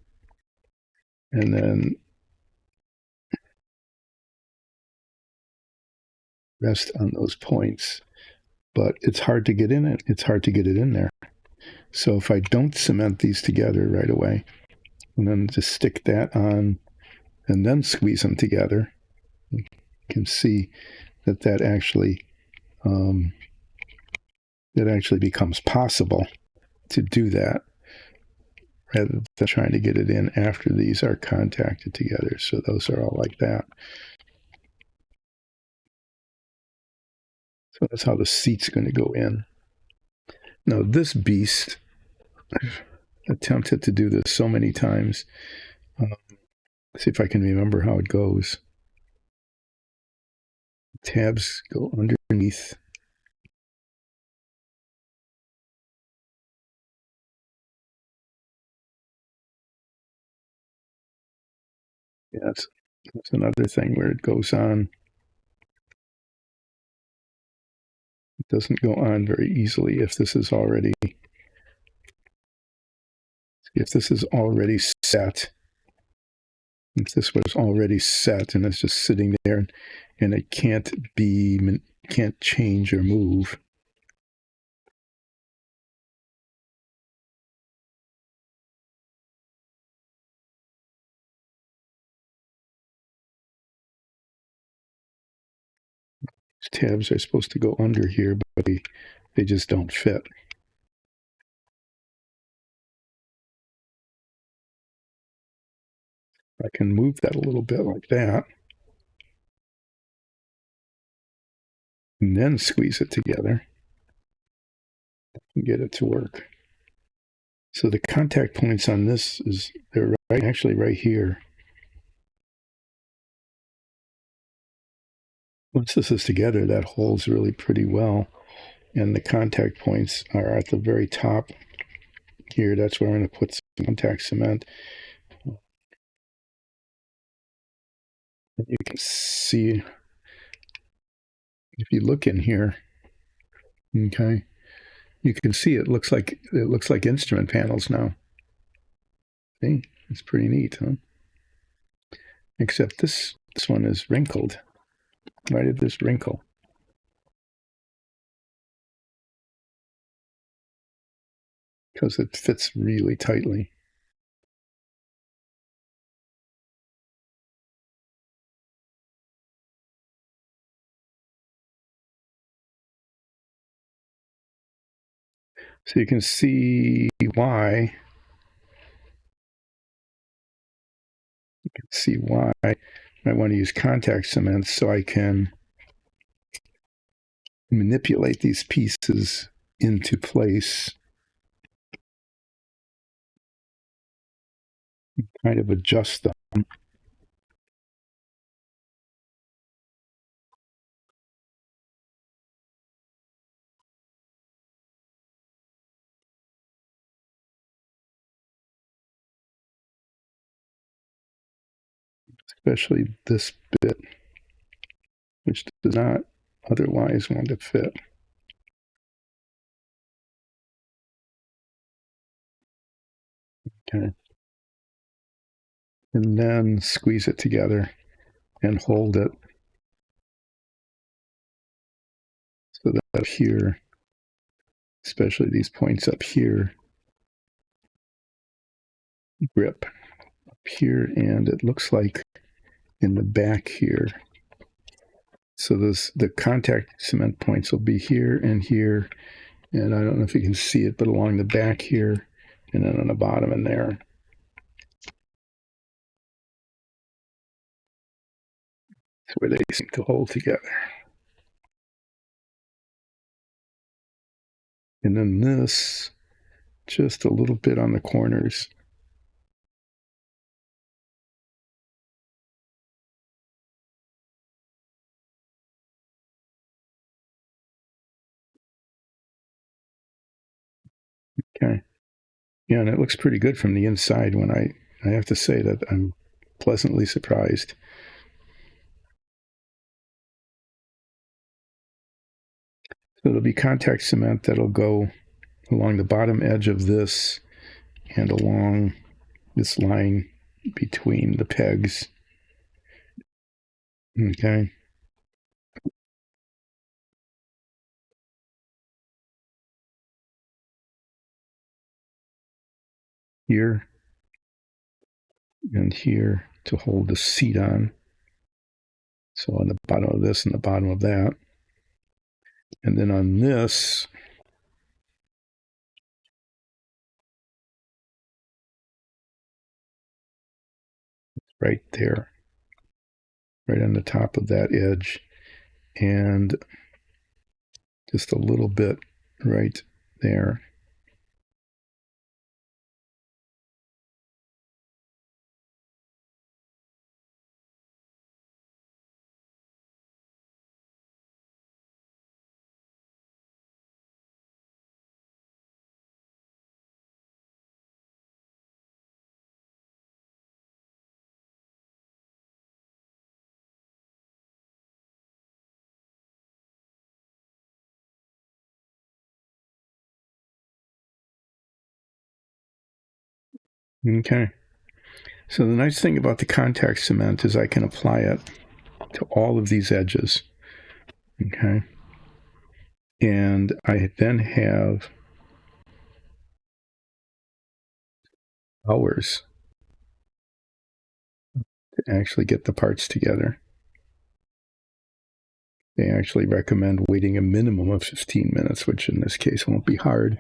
and then rest on those points. But it's hard to get in it. It's hard to get it in there. So if I don't cement these together right away, and then just stick that on and then squeeze them together, you can see that actually becomes possible to do that rather than trying to get it in after these are contacted together. So those are all like that. So that's how the seat's going to go in. Now this beast, I've attempted to do this so many times. Let's see if I can remember how it goes. Tabs go underneath. Yeah, that's another thing where it goes on. It doesn't go on very easily if this is already set. If this was already set and it's just sitting there and it can't change or move. Tabs are supposed to go under here, but they just don't fit. I can move that a little bit like that. And then squeeze it together and get it to work. So the contact points on this they're actually right here. Once this is together, that holds really pretty well. And the contact points are at the very top here. That's where I'm going to put some contact cement. You can see, if you look in here, okay, you can see it looks like instrument panels now. See, it's pretty neat, huh? Except this one is wrinkled. Why did this wrinkle? Because it fits really tightly. So you can see why. You can see why I want to use contact cement, so I can manipulate these pieces into place, kind of adjust them. Especially this bit, which does not otherwise want to fit. Okay. And then squeeze it together and hold it so that up here, especially these points up here, grip up here, and it looks like in the back here. So the contact cement points will be here and here, and I don't know if you can see it, but along the back here, and then on the bottom in there. That's where they seem to hold together. And then this, just a little bit on the corners. Okay. Yeah, and it looks pretty good from the inside. When I have to say that I'm pleasantly surprised. So there'll be contact cement that'll go along the bottom edge of this and along this line between the pegs. Okay. Here and here to hold the seat on. So on the bottom of this and the bottom of that. And then on this, right there, right on the top of that edge, and just a little bit right there. Okay. So the nice thing about the contact cement is I can apply it to all of these edges. Okay. And I then have hours to actually get the parts together. They actually recommend waiting a minimum of 15 minutes, which in this case won't be hard.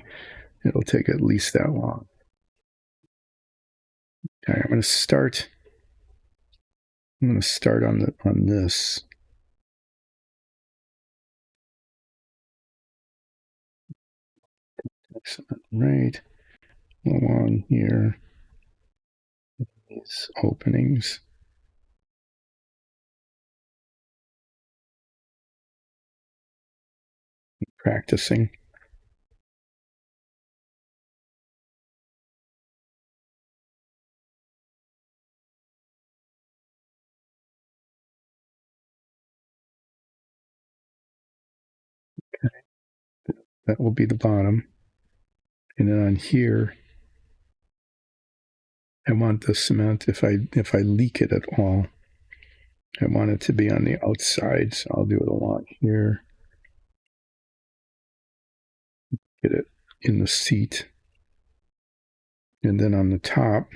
It'll take at least that long. Okay, I'm going to start I'm going to start on this. Right along here, these openings. Practicing. That will be the bottom. And then on here, I want the cement, if I leak it at all, I want it to be on the outside. So I'll do it along here. Get it in the seat. And then on the top,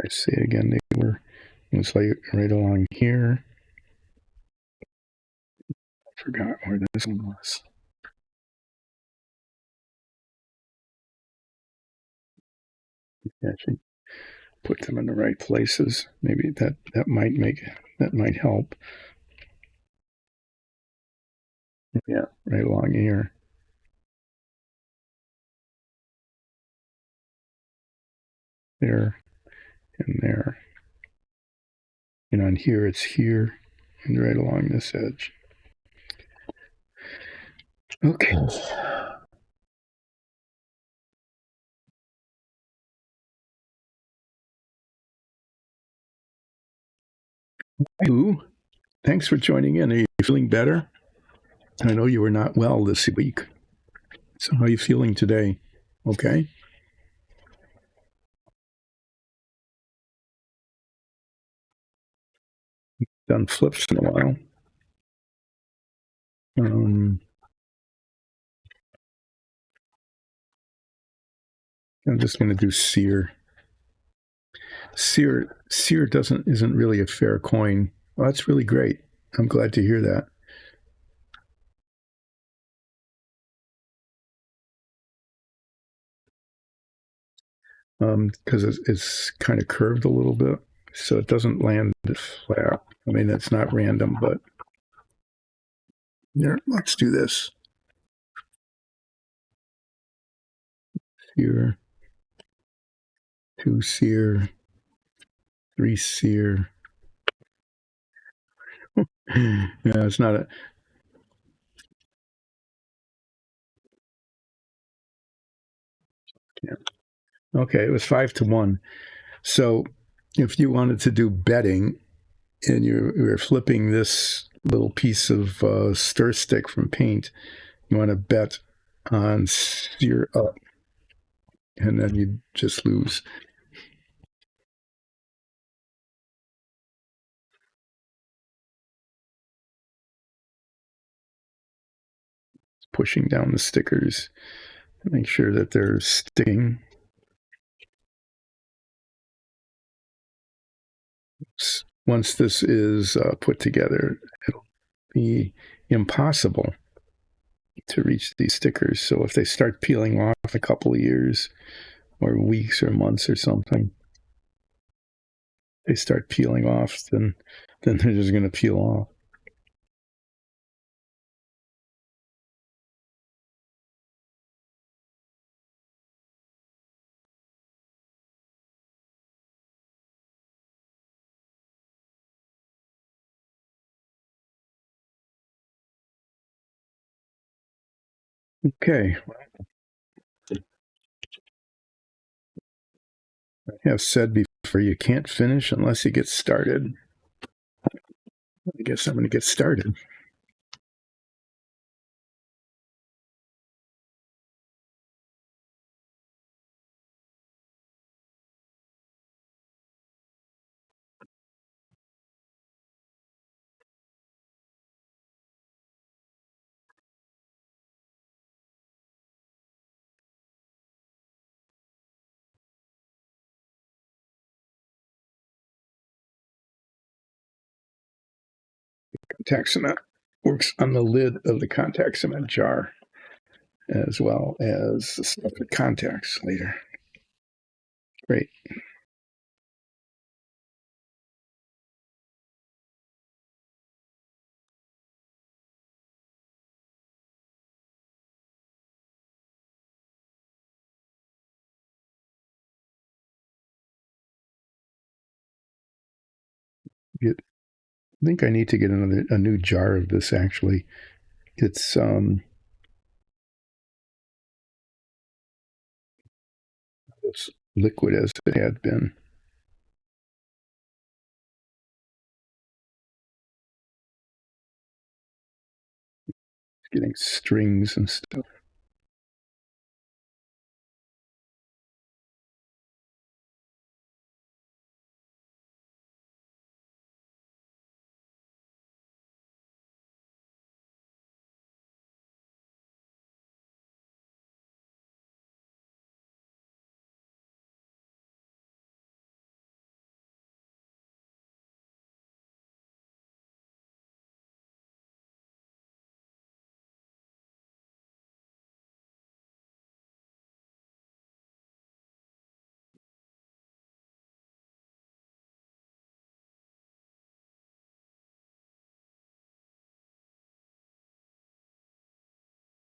I say again, they were, it was like right along here. I forgot where this one was. Actually, put them in the right places. Maybe that might help. Yeah, right along here. There and there. And on here, it's here and right along this edge. Okay. Hey, Lou, thanks for joining in. Are you feeling better? I know you were not well this week. So how are you feeling today? Okay. Done flips in a while. I'm just going to do sear. Sear isn't really a fair coin. Well, that's really great. I'm glad to hear that. Because it's kind of curved a little bit, so it doesn't land flat. I mean, it's not random, but here, let's do this. Sear, 2 sear, 3 sear. Yeah, it's not a. Yeah. Okay, it was 5-1. So if you wanted to do betting and you were flipping this little piece of stir stick from paint, you want to bet on sear up, and then you just lose. Pushing down the stickers to make sure that they're sticking. Once this is put together, it'll be impossible to reach these stickers. So if they start peeling off a couple of years or weeks or months or something, they start peeling off, then they're just going to peel off. Okay. I have said before, you can't finish unless you get started. I guess I'm going to get started. contact cement works on the lid of the contact cement jar, as well as the stuff it contacts later. Great. I think I need to get a new jar of this. Actually, it's as liquid as it had been. It's getting strings and stuff.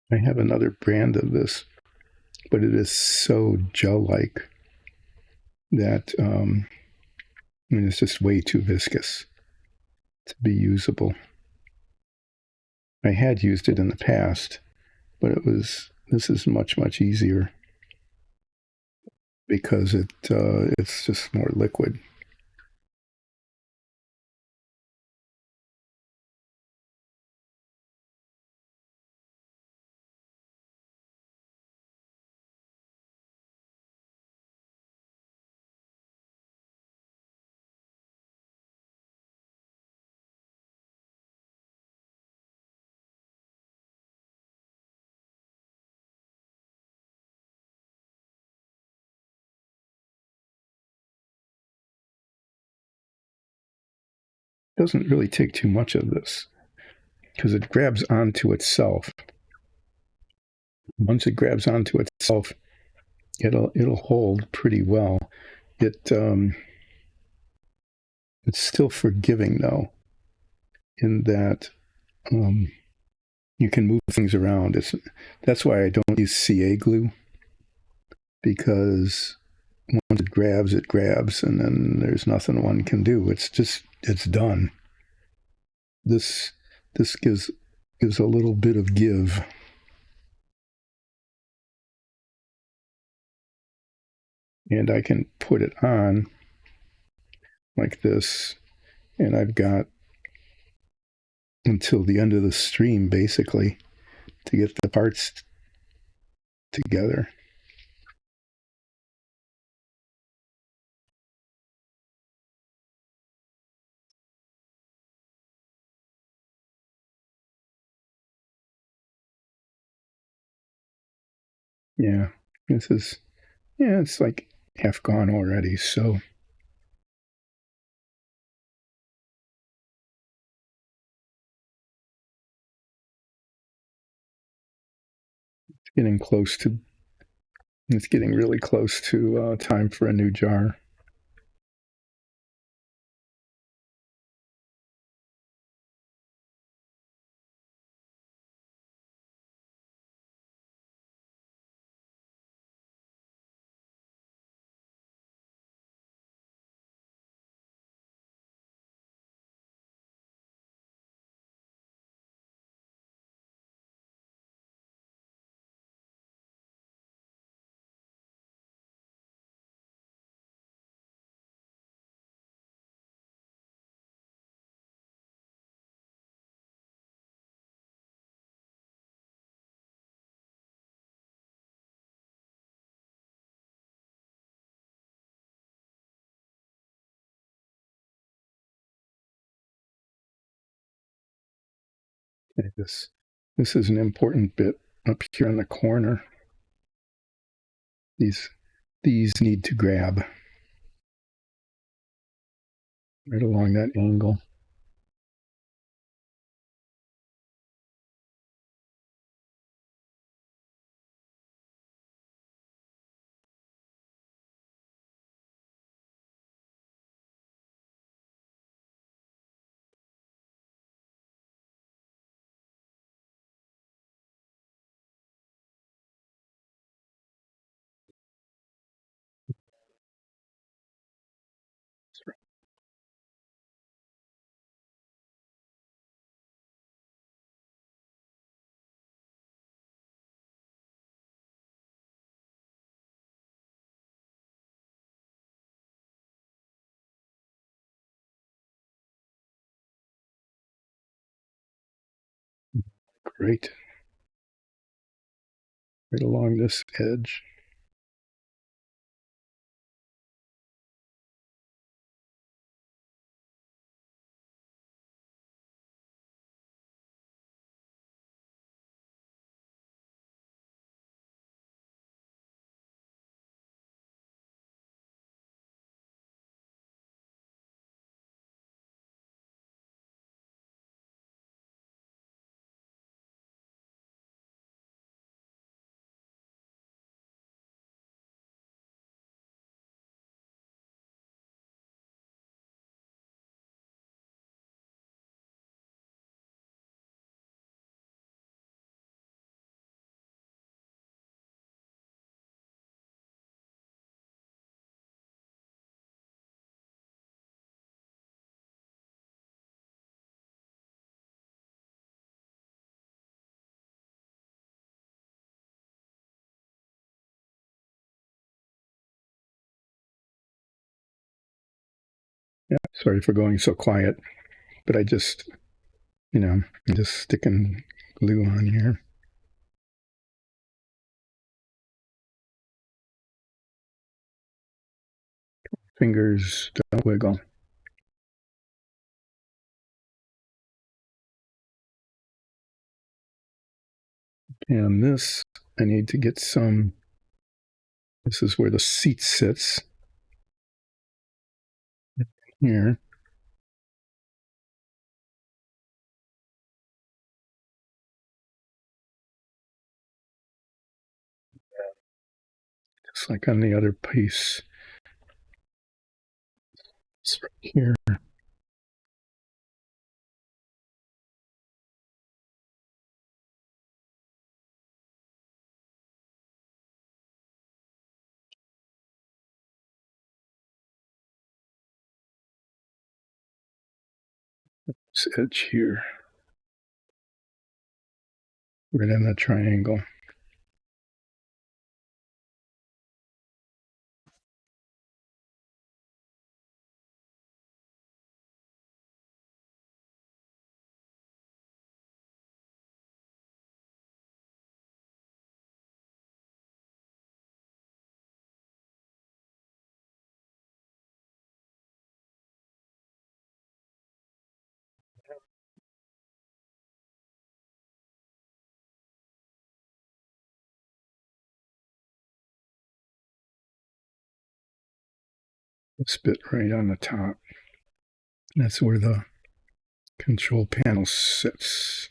I have another brand of this, but it is so gel-like that it's just way too viscous to be usable. I had used it in the past, but this is much easier because it's just more liquid. It doesn't really take too much of this because it grabs onto itself. Once it grabs onto itself, it'll hold pretty well. It's still forgiving though, in that you can move things around. That's why I don't use CA glue, because once it grabs, and then there's nothing one can do. It's done. This gives a little bit of give. And I can put it on like this, and I've got until the end of the stream basically to get the parts together. Yeah, it's like half gone already, so it's getting really close to time for a new jar. This is an important bit up here in the corner. These need to grab right along that angle. Great. Right along this edge. Yeah, sorry for going so quiet, but I just, I'm just sticking glue on here. Fingers don't wiggle. And this, I need to get some, this is where the seat sits. Here. Just like on the other piece. It's right here. This edge here. Right in the triangle. This bit right on the top. That's where the control panel sits.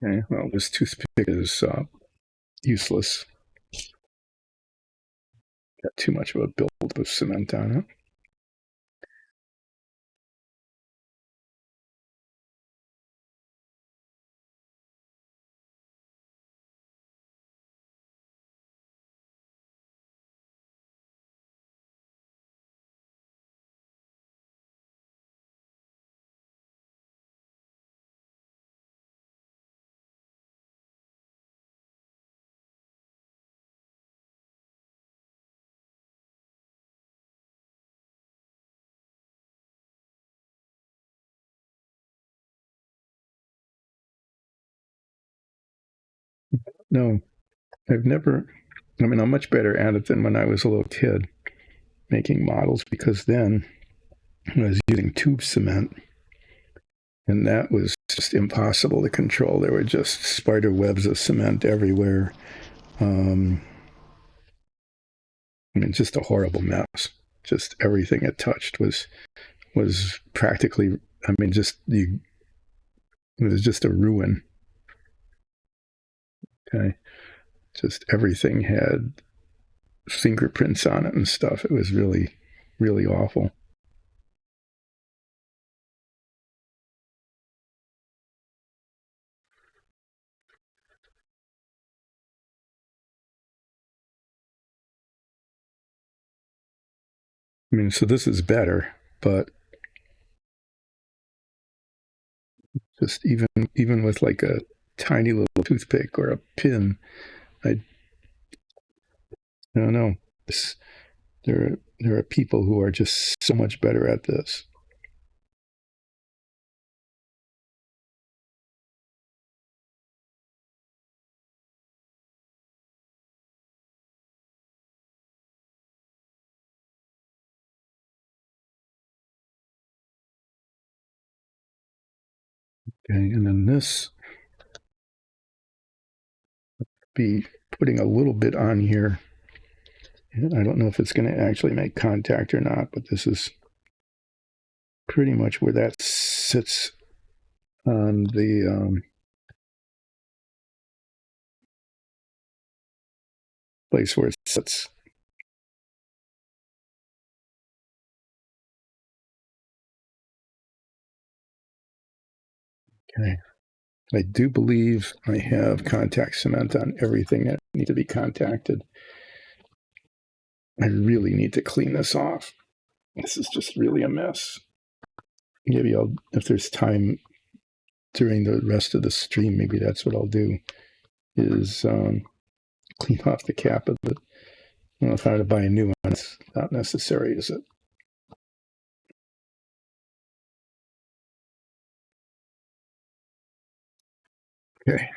Okay, well, this toothpick is useless. Got too much of a buildup of cement on it. No, I've never, I'm much better at it than when I was a little kid making models, because then I was using tube cement, and that was just impossible to control. There were just spider webs of cement everywhere. Just a horrible mess. Just everything it touched was practically, it was just a ruin. Okay, just everything had fingerprints on it and stuff. It was really, really awful. So this is better, but just even with like tiny little toothpick or a pin. I don't know. There are people who are just so much better at this. Okay, and then this be putting a little bit on here. I don't know if it's going to actually make contact or not, but this is pretty much where that sits on the place where it sits. Okay. I do believe I have contact cement on everything that needs to be contacted. I really need to clean this off. This is just really a mess. Maybe I'll, if there's time during the rest of the stream, maybe that's what I'll do, is clean off the cap of it. I don't know if I have to buy a new one. It's not necessary, is it? Okay.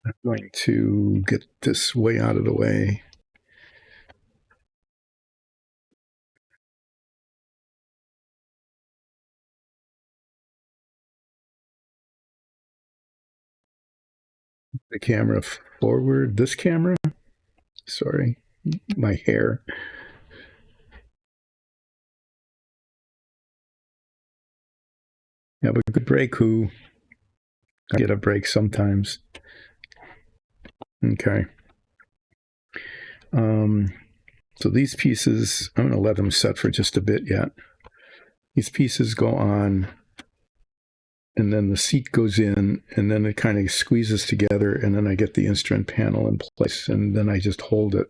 I'm going to get this way out of the way. The camera forward. This camera? Sorry. My hair. Have a good break, who? I get a break sometimes. Okay. So these pieces, I'm going to let them set for just a bit yet. These pieces go on, and then the seat goes in, and then it kind of squeezes together, and then I get the instrument panel in place, and then I just hold it.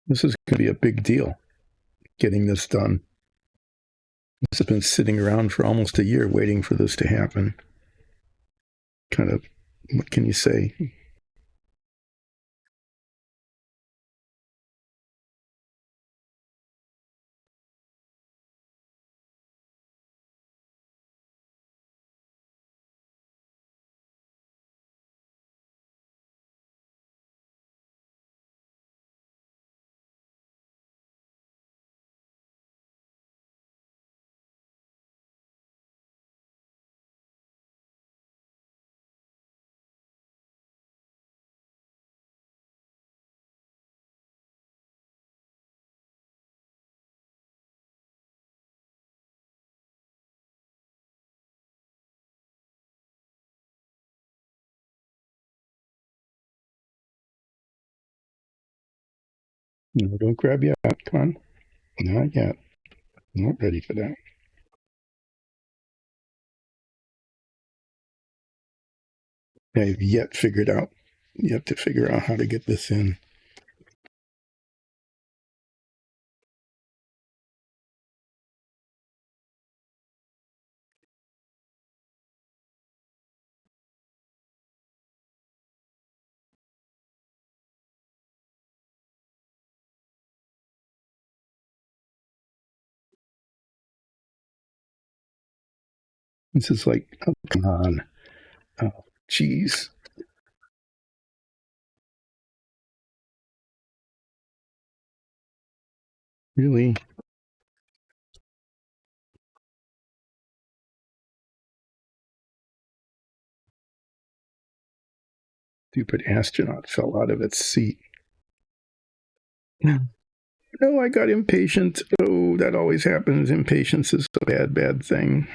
This is going to be a big deal, getting this done. This has been sitting around for almost a year waiting for this to happen. Kind of, what can you say? No, don't grab yet. Come on. Not yet. Not ready for that. I've yet to figure out how to get this in. This is like, oh, come on. Oh, jeez. Really? Stupid astronaut fell out of its seat. No, I got impatient. Oh, that always happens. Impatience is a bad, bad thing.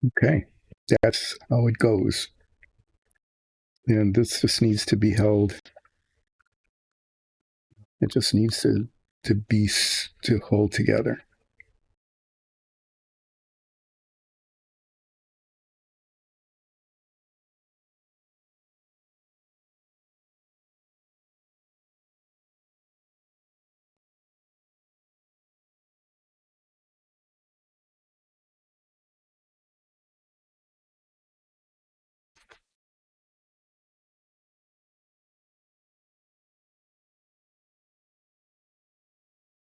Okay, that's how it goes. And this just needs to be held. It just needs to hold together.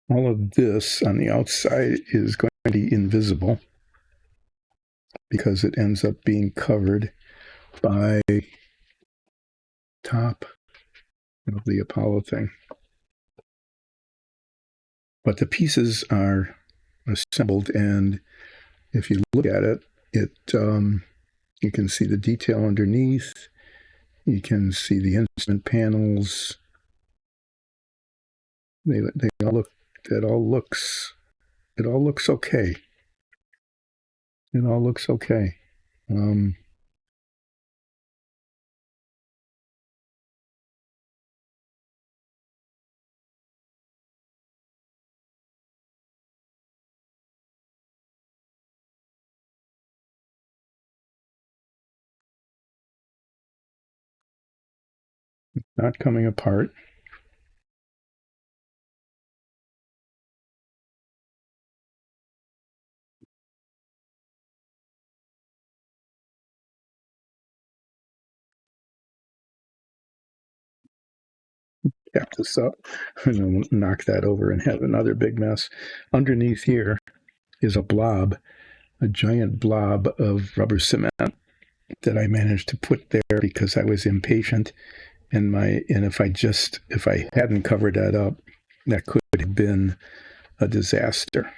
All of this on the outside is going to be invisible because it ends up being covered by top of the Apollo thing. But the pieces are assembled, and if you look at it, you can see the detail underneath. You can see the instrument panels. They all look. It all looks okay. It all looks okay. Not coming apart. Tap this up and then knock that over and have another big mess. Underneath here is a giant blob of rubber cement that I managed to put there because I was impatient. And if I hadn't covered that up, that could have been a disaster.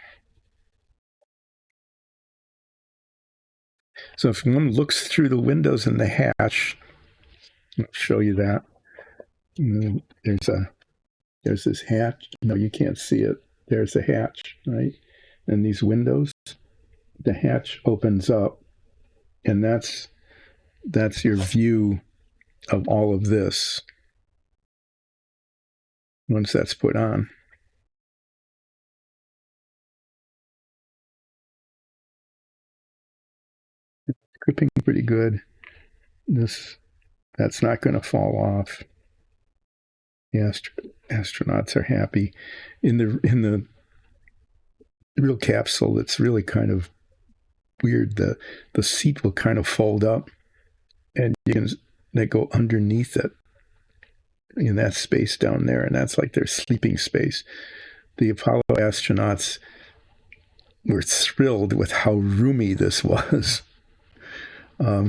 So if one looks through the windows in the hatch, I'll show you that. There's this hatch. No, you can't see it. There's a hatch, right? And these windows, the hatch opens up, and that's your view of all of this once that's put on. It's gripping pretty good. That's not going to fall off. The astronauts are happy. In the real capsule, it's really kind of weird. The seat will kind of fold up, and they go underneath it in that space down there, and that's like their sleeping space. The Apollo astronauts were thrilled with how roomy this was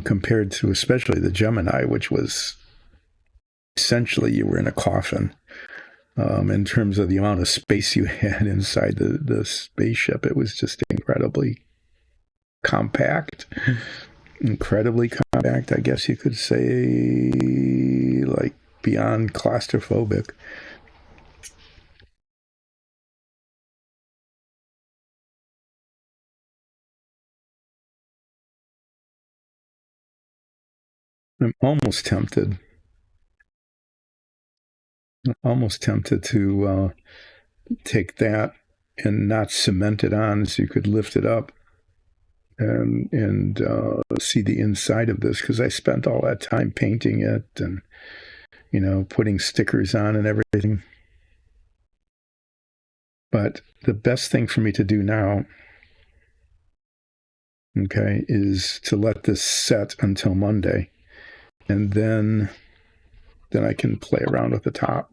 compared to especially the Gemini, which was essentially you were in a coffin in terms of the amount of space you had inside the spaceship. It was just incredibly compact. Incredibly compact, I guess you could say, like beyond claustrophobic. I'm almost tempted to take that and not cement it on, so you could lift it up and see the inside of this, because I spent all that time painting it and putting stickers on and everything. But the best thing for me to do now, okay, is to let this set until Monday, and then I can play around with the top.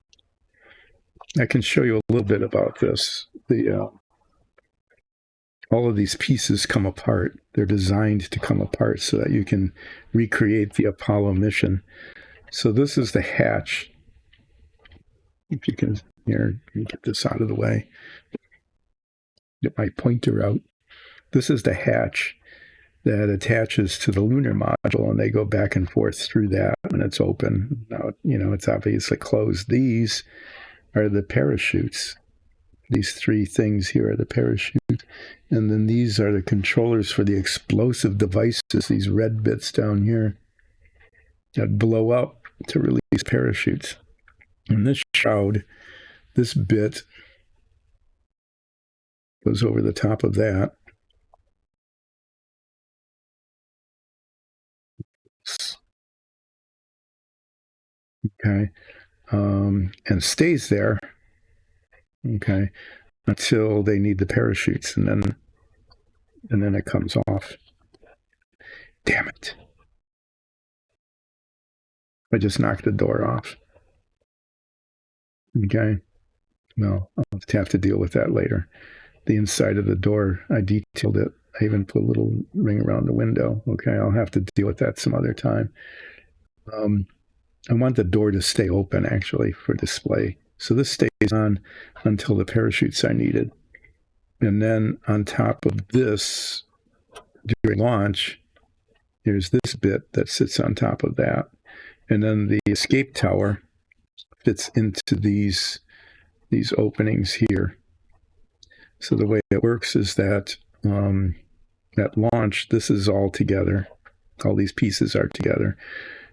I can show you a little bit about this. All of these pieces come apart. They're designed to come apart so that you can recreate the Apollo mission. So this is the hatch. If you can, here, let me get this out of the way. Get my pointer out. This is the hatch that attaches to the lunar module, and they go back and forth through that when it's open. Now, it's obviously closed. These are the parachutes. These three things here are the parachutes. And then these are the controllers for the explosive devices, these red bits down here that blow up to release parachutes. And this shroud, this bit goes over the top of that. Okay. And stays there. Okay. Until they need the parachutes, and then it comes off. Damn it. I just knocked the door off. Okay. Well, I'll have to deal with that later. The inside of the door, I detailed it. I even put a little ring around the window. Okay, I'll have to deal with that some other time. I want the door to stay open, actually, for display. So this stays on until the parachutes are needed. And then on top of this, during launch, there's this bit that sits on top of that. And then the escape tower fits into these openings here. So the way it works is that at launch, this is all together. All these pieces are together.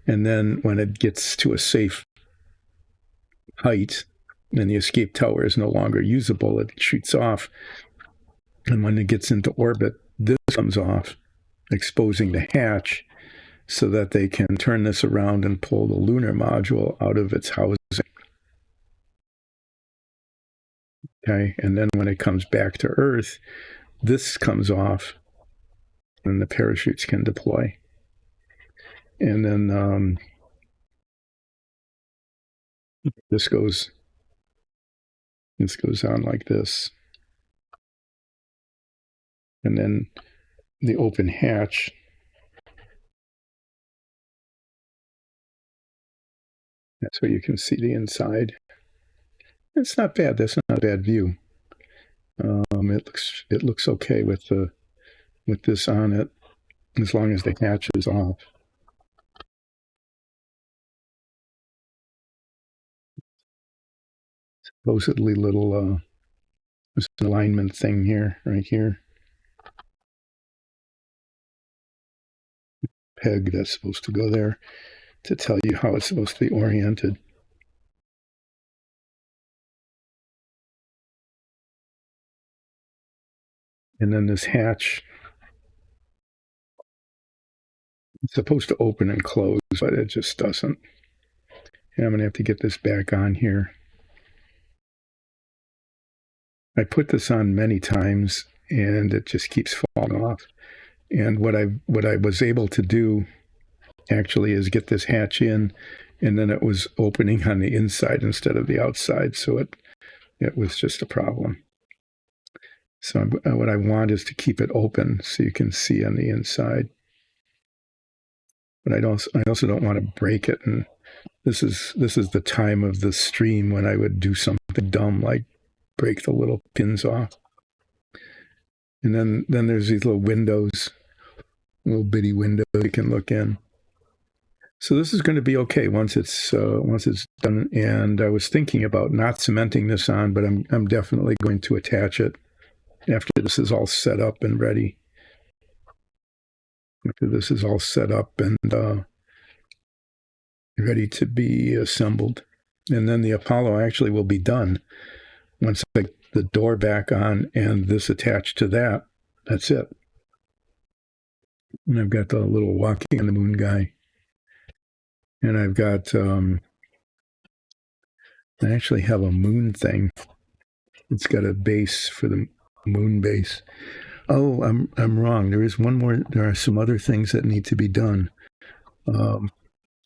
And then when it gets to a safe height and the escape tower is no longer usable, it shoots off. And when it gets into orbit, this comes off, exposing the hatch so that they can turn this around and pull the lunar module out of its housing. Okay, and then when it comes back to Earth, this comes off and the parachutes can deploy. And then this goes on like this. And then the open hatch that's where you can see the inside. It's not bad. That's not a bad view. It looks okay with this on it, as long as the hatch is off. Supposedly little there's an alignment thing here, right here. Peg that's supposed to go there to tell you how it's supposed to be oriented. And then this hatch, it's supposed to open and close, but it just doesn't. And I'm going to have to get this back on here. I put this on many times and it just keeps falling off. And what I was able to do actually is get this hatch in, and then it was opening on the inside instead of the outside. So it was just a problem. So what I want is to keep it open so you can see on the inside. But I also don't want to break it. And this is the time of the stream when I would do something dumb like break the little pins off. And then there's these little windows, little bitty windows you can look in. So this is going to be okay once it's done. And I was thinking about not cementing this on, but I'm definitely going to attach it after this is all set up and ready. After this is all set up and ready to be assembled, and then the Apollo actually will be done once I get the door back on and this attached to that. That's it. And I've got the little walking on the moon guy. And I've got, I actually have a moon thing. It's got a base for the moon base. Oh, I'm wrong. There is one more. There are some other things that need to be done. I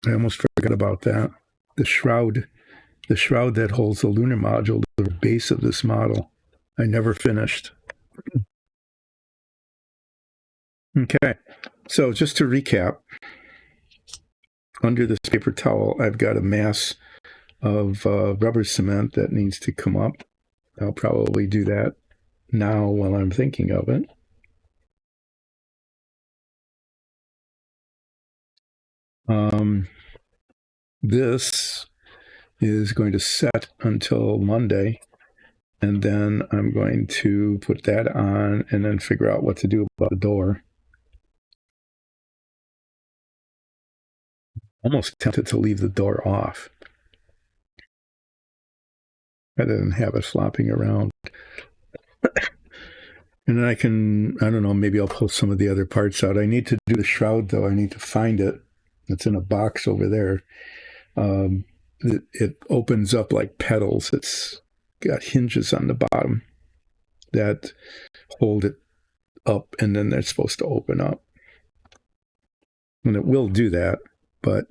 almost forgot about that. The shroud that holds the lunar module, the base of this model, I never finished. Okay, so just to recap, under this paper towel, I've got a mass of rubber cement that needs to come up. I'll probably do that now while I'm thinking of it. This is going to set until Monday, And then I'm going to put that on and then figure out what to do about the door. Almost tempted to leave the door off rather than have it flopping around. And then I don't know, maybe I'll pull some of the other parts out. I need to do the shroud, though. I need to find it. It's in a box over there. It opens up like petals. It's got hinges on the bottom that hold it up, and then they're supposed to open up. And it will do that, but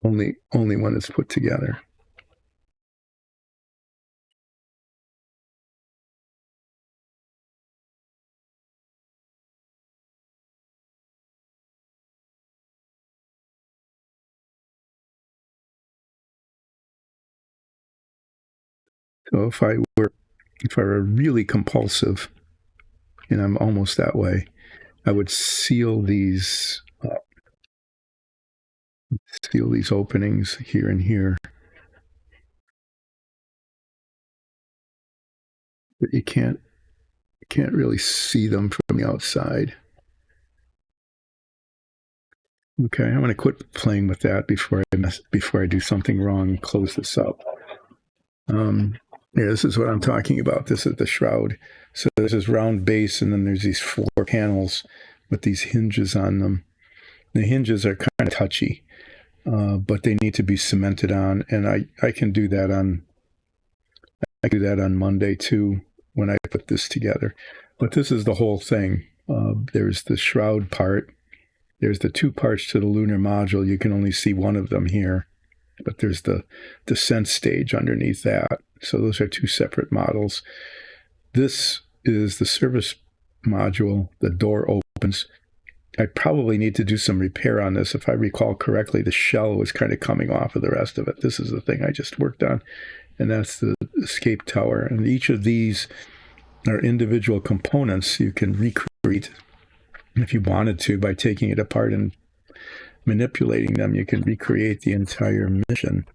only when it's put together. So if I were really compulsive, and I'm almost that way, I would seal these openings here and here. But you can't really see them from the outside. Okay, I'm going to quit playing with that before I do something wrong and close this up. Yeah, this is what I'm talking about. This is the shroud. So there's this round base, and then there's these 4 panels with these hinges on them. The hinges are kind of touchy, but they need to be cemented on, and I can do that on Monday too when I put this together. But this is the whole thing. There's the shroud part. There's the 2 parts to the lunar module. You can only see one of them here, but there's the descent stage underneath that. So those are 2 separate models. This is the service module. The door opens. I probably need to do some repair on this. If I recall correctly, the shell was kind of coming off of the rest of it. This is the thing I just worked on, and that's the escape tower. And each of these are individual components you can recreate if you wanted to by taking it apart and manipulating them. You can recreate the entire mission.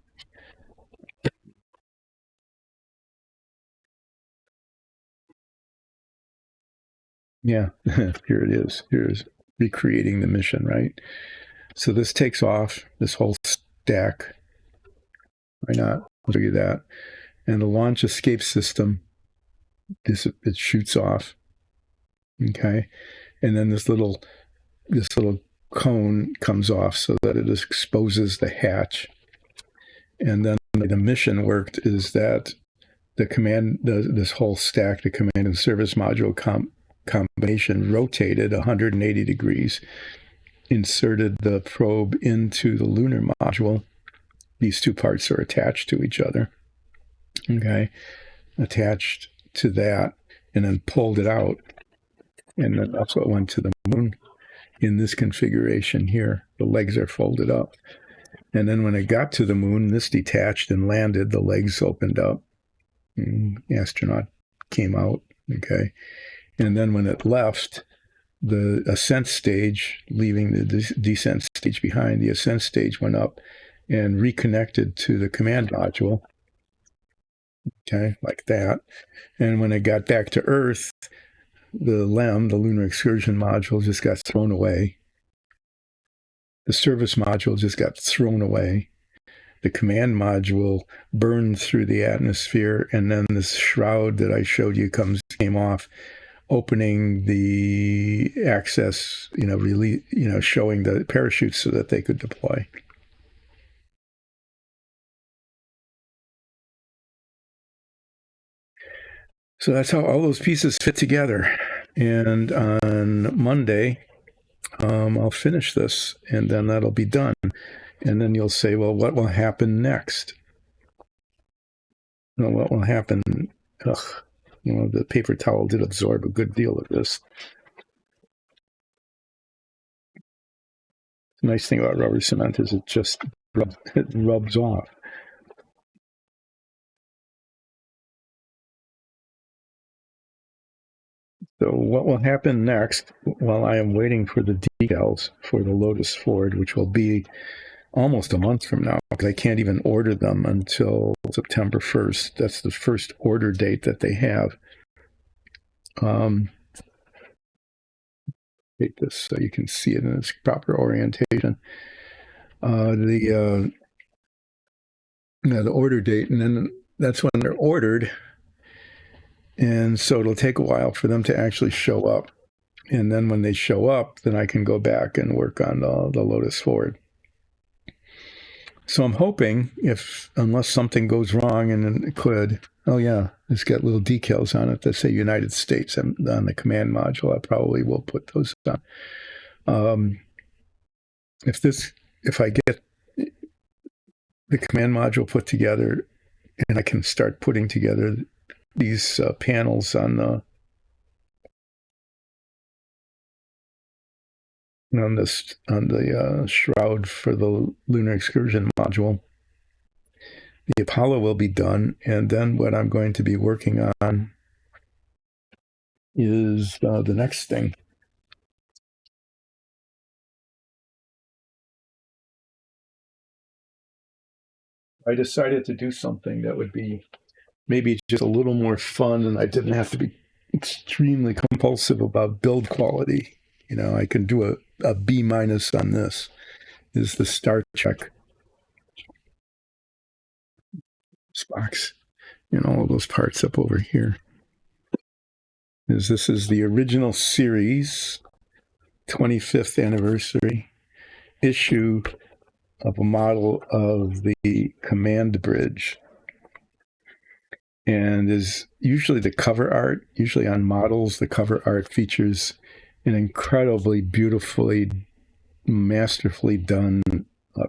Yeah, here it is. Here's recreating the mission, right? So this takes off, this whole stack. Why not? Look at that. And the launch escape system, it shoots off. Okay. And then this little cone comes off so that it exposes the hatch. And then the mission worked is that this whole stack, the command and service module combination rotated 180 degrees, inserted the probe into the lunar module. These 2 parts are attached to each other. Okay. Attached to that, and then pulled it out. And then that's what went to the moon in this configuration here. The legs are folded up. And then when it got to the moon, this detached and landed, the legs opened up. And the astronaut came out. Okay. And then when it left, the ascent stage, leaving the descent stage behind, the ascent stage went up and reconnected to the command module. Okay, like that. And when it got back to Earth, the LEM, the Lunar Excursion Module, just got thrown away. The service module just got thrown away. The command module burned through the atmosphere, and then this shroud that I showed you came off, opening the access, showing the parachutes so that they could deploy. So that's how all those pieces fit together. And on Monday, I'll finish this, and then that'll be done. And then you'll say, well, what will happen next? Well, what will happen? The paper towel did absorb a good deal of this. The nice thing about rubber cement is it rubs off. So what will happen next while I am waiting for the decals for the Lotus Ford, which will be almost a month from now, because I can't even order them until September 1st. That's the first order date that they have. Take this so you can see it in its proper orientation. The order date, and then that's when they're ordered. And so it'll take a while for them to actually show up. And then when they show up, then I can go back and work on the Lotus Ford. So I'm hoping, unless something goes wrong, and it could, oh yeah, it's got little decals on it that say United States on the command module. I probably will put those on. If I get the command module put together, and I can start putting together these panels on the shroud for the lunar excursion module, the Apollo will be done. And then what I'm going to be working on is the next thing. I decided to do something that would be maybe just a little more fun, and I didn't have to be extremely compulsive about build quality. I can do a B- on this. Is the Star Trek box, all of those parts up over here. This is the original series, 25th anniversary issue of a model of the command bridge. And is usually the cover art, usually on models, the cover art features an incredibly beautifully, masterfully done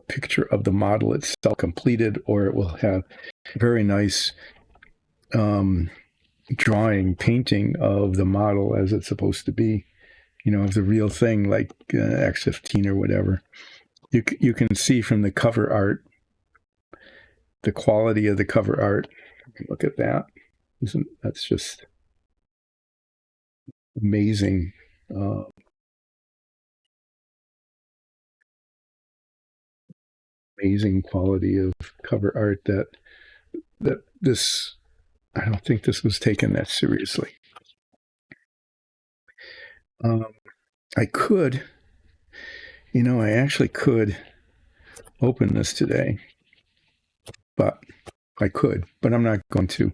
picture of the model itself completed, or it will have very nice drawing, painting of the model as it's supposed to be, of the real thing, like X-15 or whatever. You can see from the cover art, the quality of the cover art. Look at that. That's just amazing. Amazing quality of cover art that this, I don't think this was taken that seriously. I could, I actually could open this today, but I'm not going to.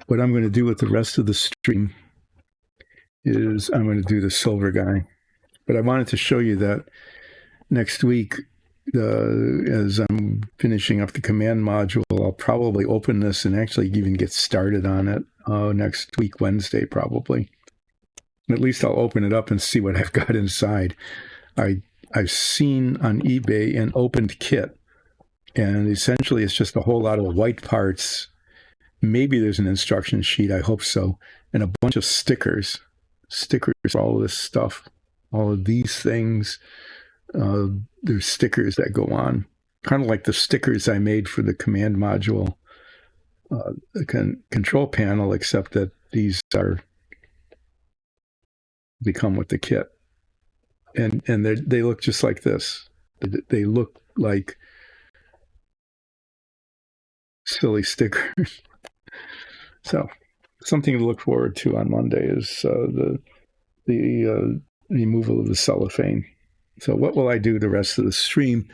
What I'm going to do with the rest of the stream is I'm going to do the silver guy. But I wanted to show you that next week, as I'm finishing up the command module, I'll probably open this and actually even get started on it next week, Wednesday, probably. At least I'll open it up and see what I've got inside. I've seen on eBay an opened kit, and essentially it's just a whole lot of white parts. Maybe there's an instruction sheet, I hope so, and a bunch of stickers for all of this stuff, all of these things. There's stickers that go on, kind of like the stickers I made for the command module control panel, except that these become with the kit, and they look just like this. They look like silly stickers. So something to look forward to on Monday is the removal of the cellophane. So what will I do the rest of the stream,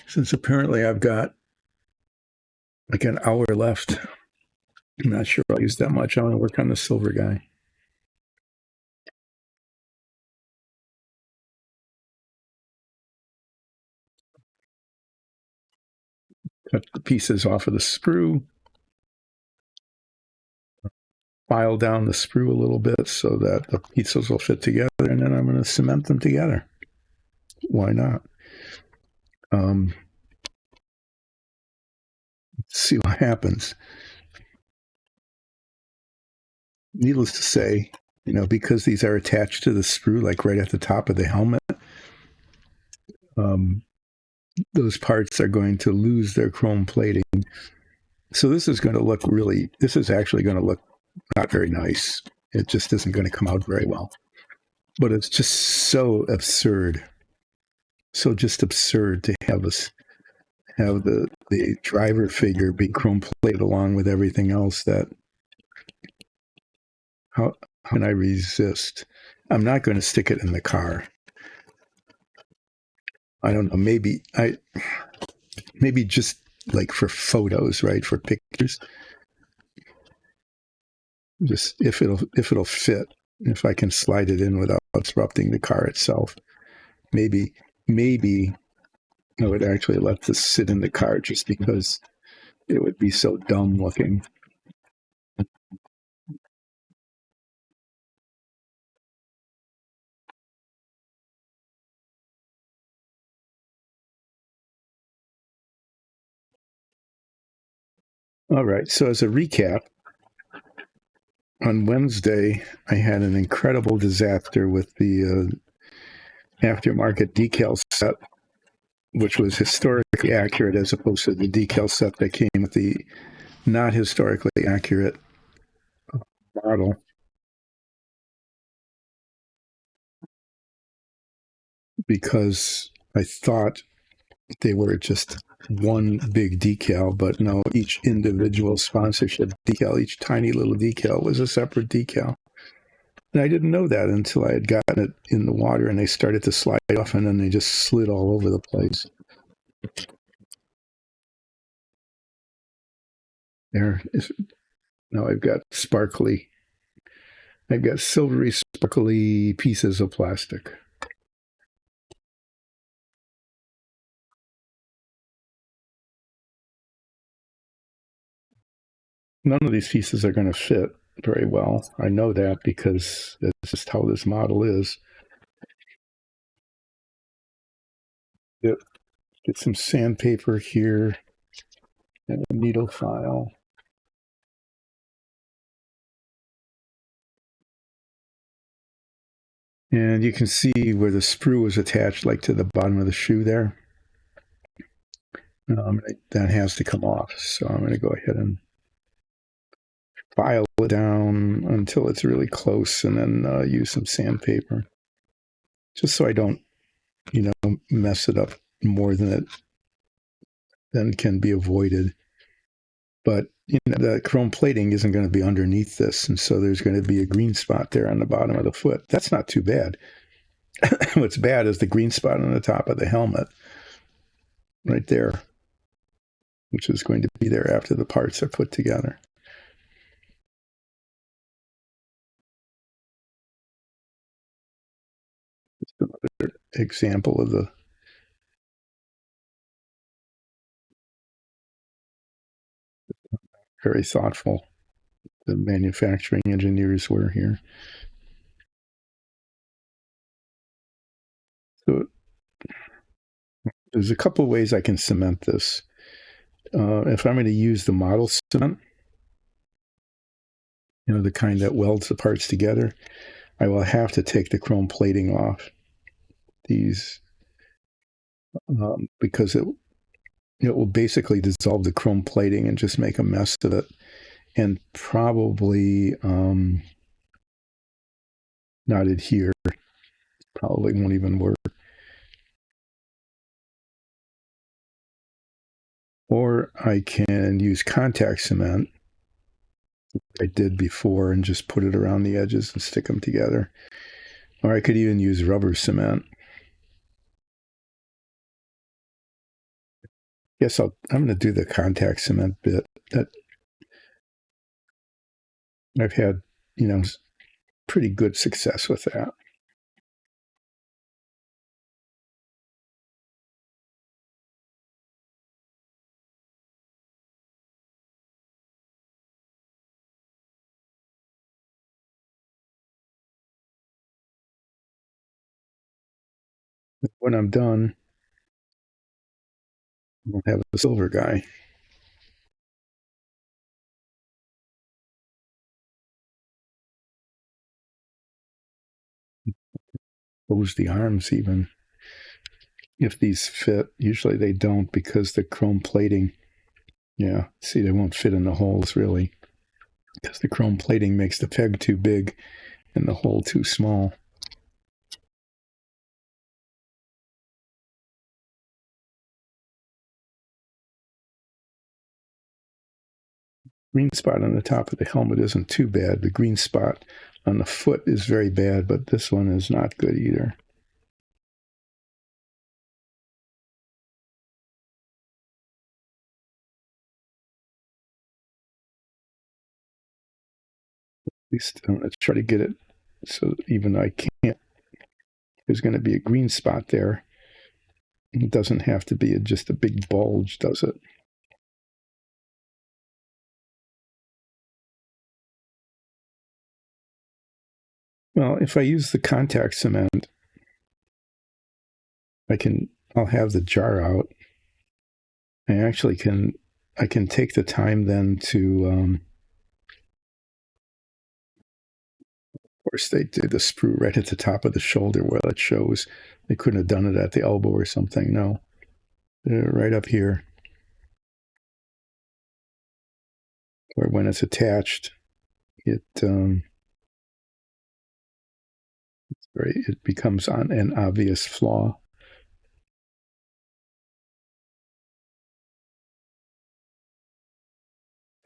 since apparently I've got like an hour left? I'm not sure I'll use that much. I want to work on the silver guy. Cut the pieces off of the sprue. File down the sprue a little bit so that the pieces will fit together, and then I'm going to cement them together. Why not? Let's see what happens. Needless to say, because these are attached to the sprue, like right at the top of the helmet, those parts are going to lose their chrome plating. So this is actually going to look not very nice. It just isn't going to come out very well. But it's just so absurd. So just absurd to have have the driver figure be chrome plated along with everything else. That how can I resist? I'm not going to stick it in the car. I don't know. Maybe just like for photos, right? For pictures. Just if it'll fit, if I can slide it in without disrupting the car itself. Maybe I would actually let this sit in the car just because it would be so dumb looking. All right. So as a recap, on Wednesday, I had an incredible disaster with the aftermarket decal set, which was historically accurate as opposed to the decal set that came with the not historically accurate model. Because I thought they were just one big decal, but no, each individual sponsorship decal, each tiny little decal was a separate decal. And I didn't know that until I had gotten it in the water and they started to slide off and then they just slid all over the place. There is, now I've got silvery, sparkly pieces of plastic. None of these pieces are going to fit very well. I know that because it's just how this model is. Yep. Get some sandpaper here and a needle file. And you can see where the sprue was attached, like to the bottom of the shoe there. That has to come off. So I'm going to go ahead and file it down until it's really close and then use some sandpaper. Just so I don't, mess it up more than can be avoided. But the chrome plating isn't going to be underneath this, and so there's going to be a green spot there on the bottom of the foot. That's not too bad. What's bad is the green spot on the top of the helmet, right there, which is going to be there after the parts are put together. Just another example of the very thoughtful the manufacturing engineers were here. So there's a couple ways I can cement this. If I'm going to use the model cement, the kind that welds the parts together, I will have to take the chrome plating off these because it will basically dissolve the chrome plating and just make a mess of it, and probably not adhere. Probably won't even work. Or I can use contact cement, I did before, and just put it around the edges and stick them together. Or I could even use rubber cement. Yes, I'm going to do the contact cement bit. That I've had, pretty good success with that. When I'm done, I'll have a silver guy. Close the arms even. If these fit, usually they don't because the chrome plating, see, they won't fit in the holes really because the chrome plating makes the peg too big and the hole too small. Green spot on the top of the helmet isn't too bad. The green spot on the foot is very bad, but this one is not good either. At least I'm going to try to get it so even though I can't, there's going to be a green spot there. It doesn't have to be just a big bulge, does it? Well, if I use the contact cement, I'll have the jar out. I actually I can take the time then to, of course, they did the sprue right at the top of the shoulder where it shows. They couldn't have done it at the elbow or something. No, right up here, where when it's attached, it becomes an obvious flaw.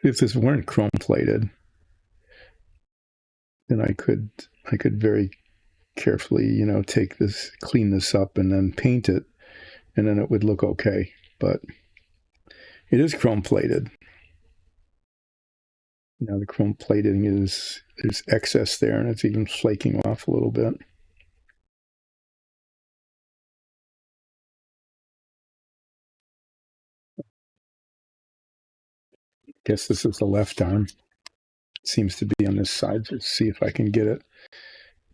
If this weren't chrome plated, then I could very carefully, clean this up and then paint it, and then it would look okay. But it is chrome plated. Now the chrome plating there's excess there, and it's even flaking off a little bit. Guess this is the left arm. It seems to be on this side. Let's see if I can get it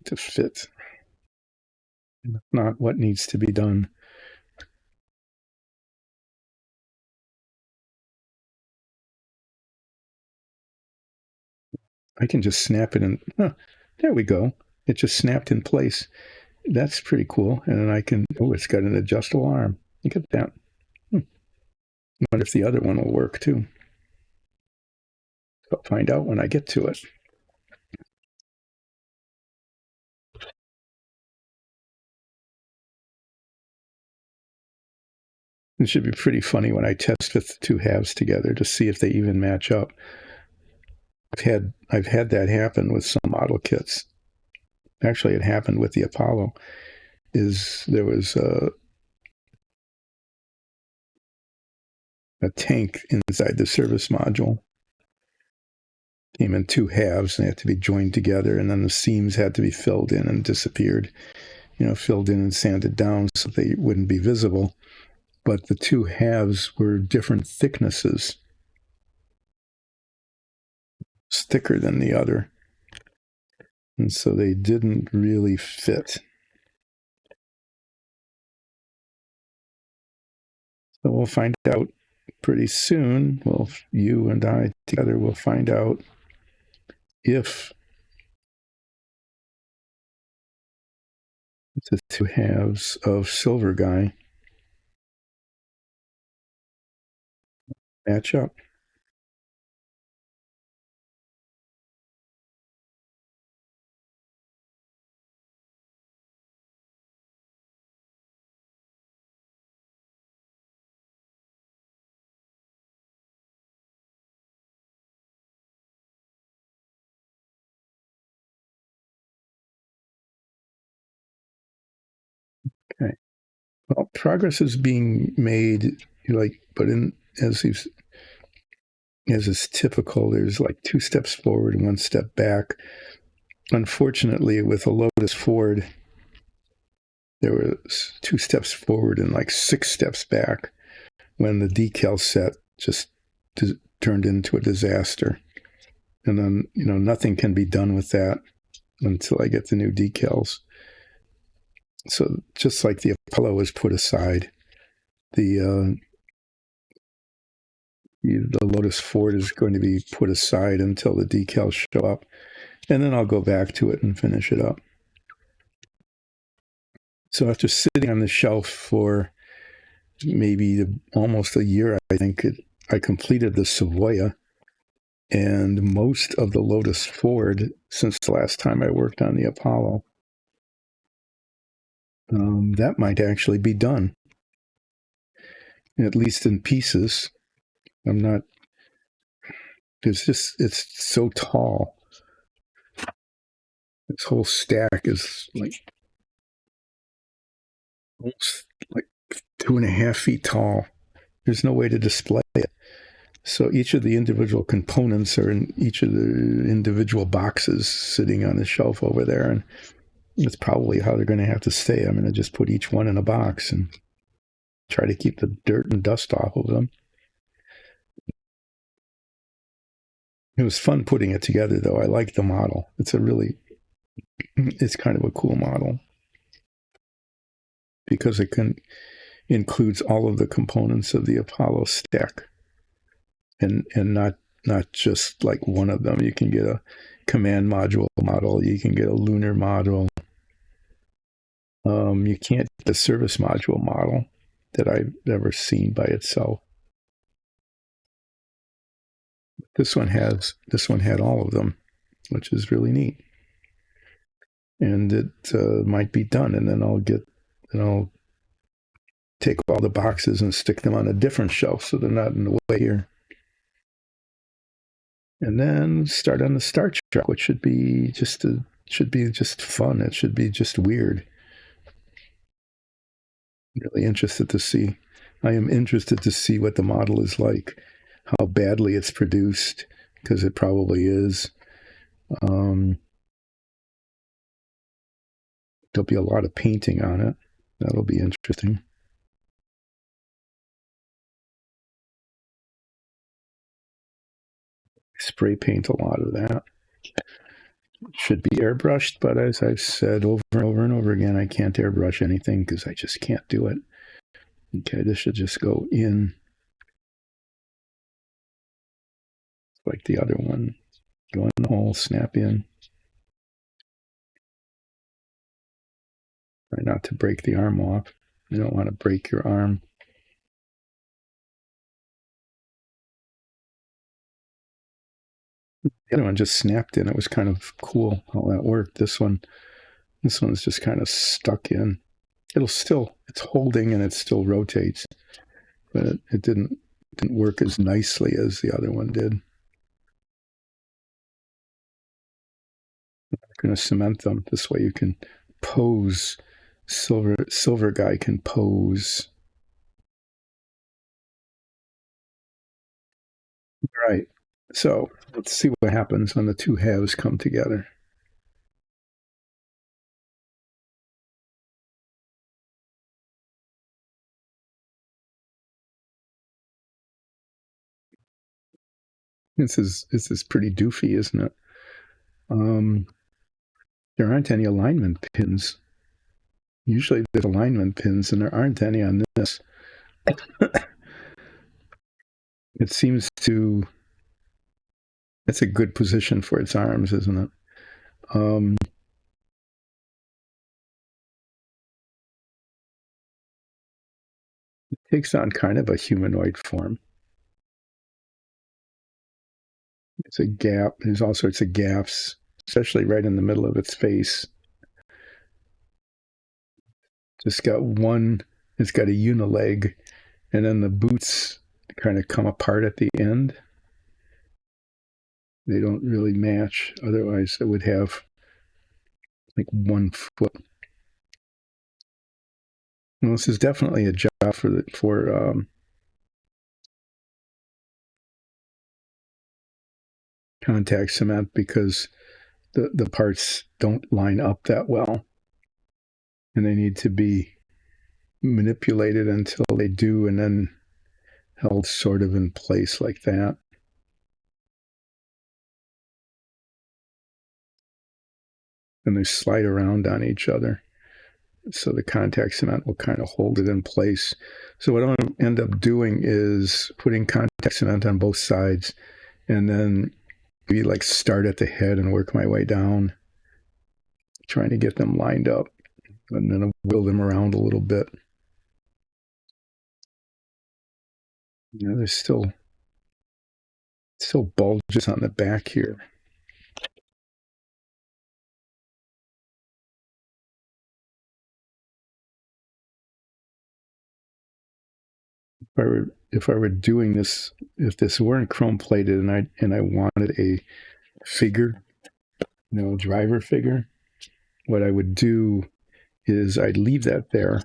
to fit. And if not, what needs to be done? I can just snap it in. There we go. It just snapped in place. That's pretty cool. And then I can, it's got an adjustable arm. Look at that. I wonder if the other one will work too. I'll find out when I get to it. It should be pretty funny when I test with the two halves together to see if they even match up. I've had that happen with some model kits. Actually, it happened with the Apollo. There was a tank inside the service module. Came in two halves, and they had to be joined together, and then the seams had to be filled in and disappeared. Filled in and sanded down so they wouldn't be visible. But the two halves were different thicknesses. It's thicker than the other. And so they didn't really fit. So we'll find out pretty soon. Well, you and I together will find out if the two halves of Silver Guy match up. Okay. Well, progress is being made, but as is typical, there's like 2 steps forward and 1 step back. Unfortunately, with a Lotus Ford, there was 2 steps forward and like 6 steps back when the decal set just turned into a disaster. And then, nothing can be done with that until I get the new decals. So just like the Apollo was put aside, the Lotus Ford is going to be put aside until the decals show up, and then I'll go back to it and finish it up. So after sitting on the shelf for maybe almost a year, I think I completed the Savoia and most of the Lotus Ford since the last time I worked on the Apollo. That might actually be done, at least in pieces. I'm not it's so tall. This whole stack is like almost like 2.5 feet tall. There's no way to display it. So each of the individual components are in each of the individual boxes sitting on the shelf over there. And that's probably how they're going to have to stay. I'm going to just put each one in a box and try to keep the dirt and dust off of them. It was fun putting it together, though. I like the model. It's kind of a cool model because it includes all of the components of the Apollo stack, and not just like one of them. You can get a command module model. You can get a lunar module. You can't get the service module model that I've ever seen by itself. This one had all of them, which is really neat. And it might be done, and then I'll take all the boxes and stick them on a different shelf so they're not in the way here. And then start on the Star Trek, which should be just fun. It should be just weird. Really interested to see. I am interested to see what the model is like, how badly it's produced, because it probably is. There'll be a lot of painting on it. That'll be interesting. Spray paint a lot of that. It should be airbrushed, but as I've said over and over and over again, I can't airbrush anything because I just can't do it. Okay, this should just go in like the other one. Go in the hole, snap in. Try not to break the arm off. You don't want to break your arm. The other one just snapped in. It was kind of cool how that worked. This one's just kind of stuck in. It's holding and it still rotates, but it didn't work as nicely as the other one did. I'm going to cement them. This way you can pose. Silver guy can pose. All right. So let's see what happens when the two halves come together. This is pretty doofy, isn't it? There aren't any alignment pins. Usually there's alignment pins, and there aren't any on this. It seems to. It's a good position for its arms, isn't it? It takes on kind of a humanoid form. It's a gap. There's all sorts of gaps, especially right in the middle of its face. Just got one. It's got a unileg, and then the boots kind of come apart at the end. They don't really match. Otherwise, it would have like 1 foot. Well, this is definitely a job for contact cement because the parts don't line up that well, and they need to be manipulated until they do, and then held sort of in place like that. And they slide around on each other. So the contact cement will kind of hold it in place. So what I'll end up doing is putting contact cement on both sides, and then maybe like start at the head and work my way down, trying to get them lined up, and then I'll wheel them around a little bit. There's still bulges on the back here. if I were doing this, if this weren't chrome plated and I wanted a figure, driver figure, what I would do is I'd leave that there,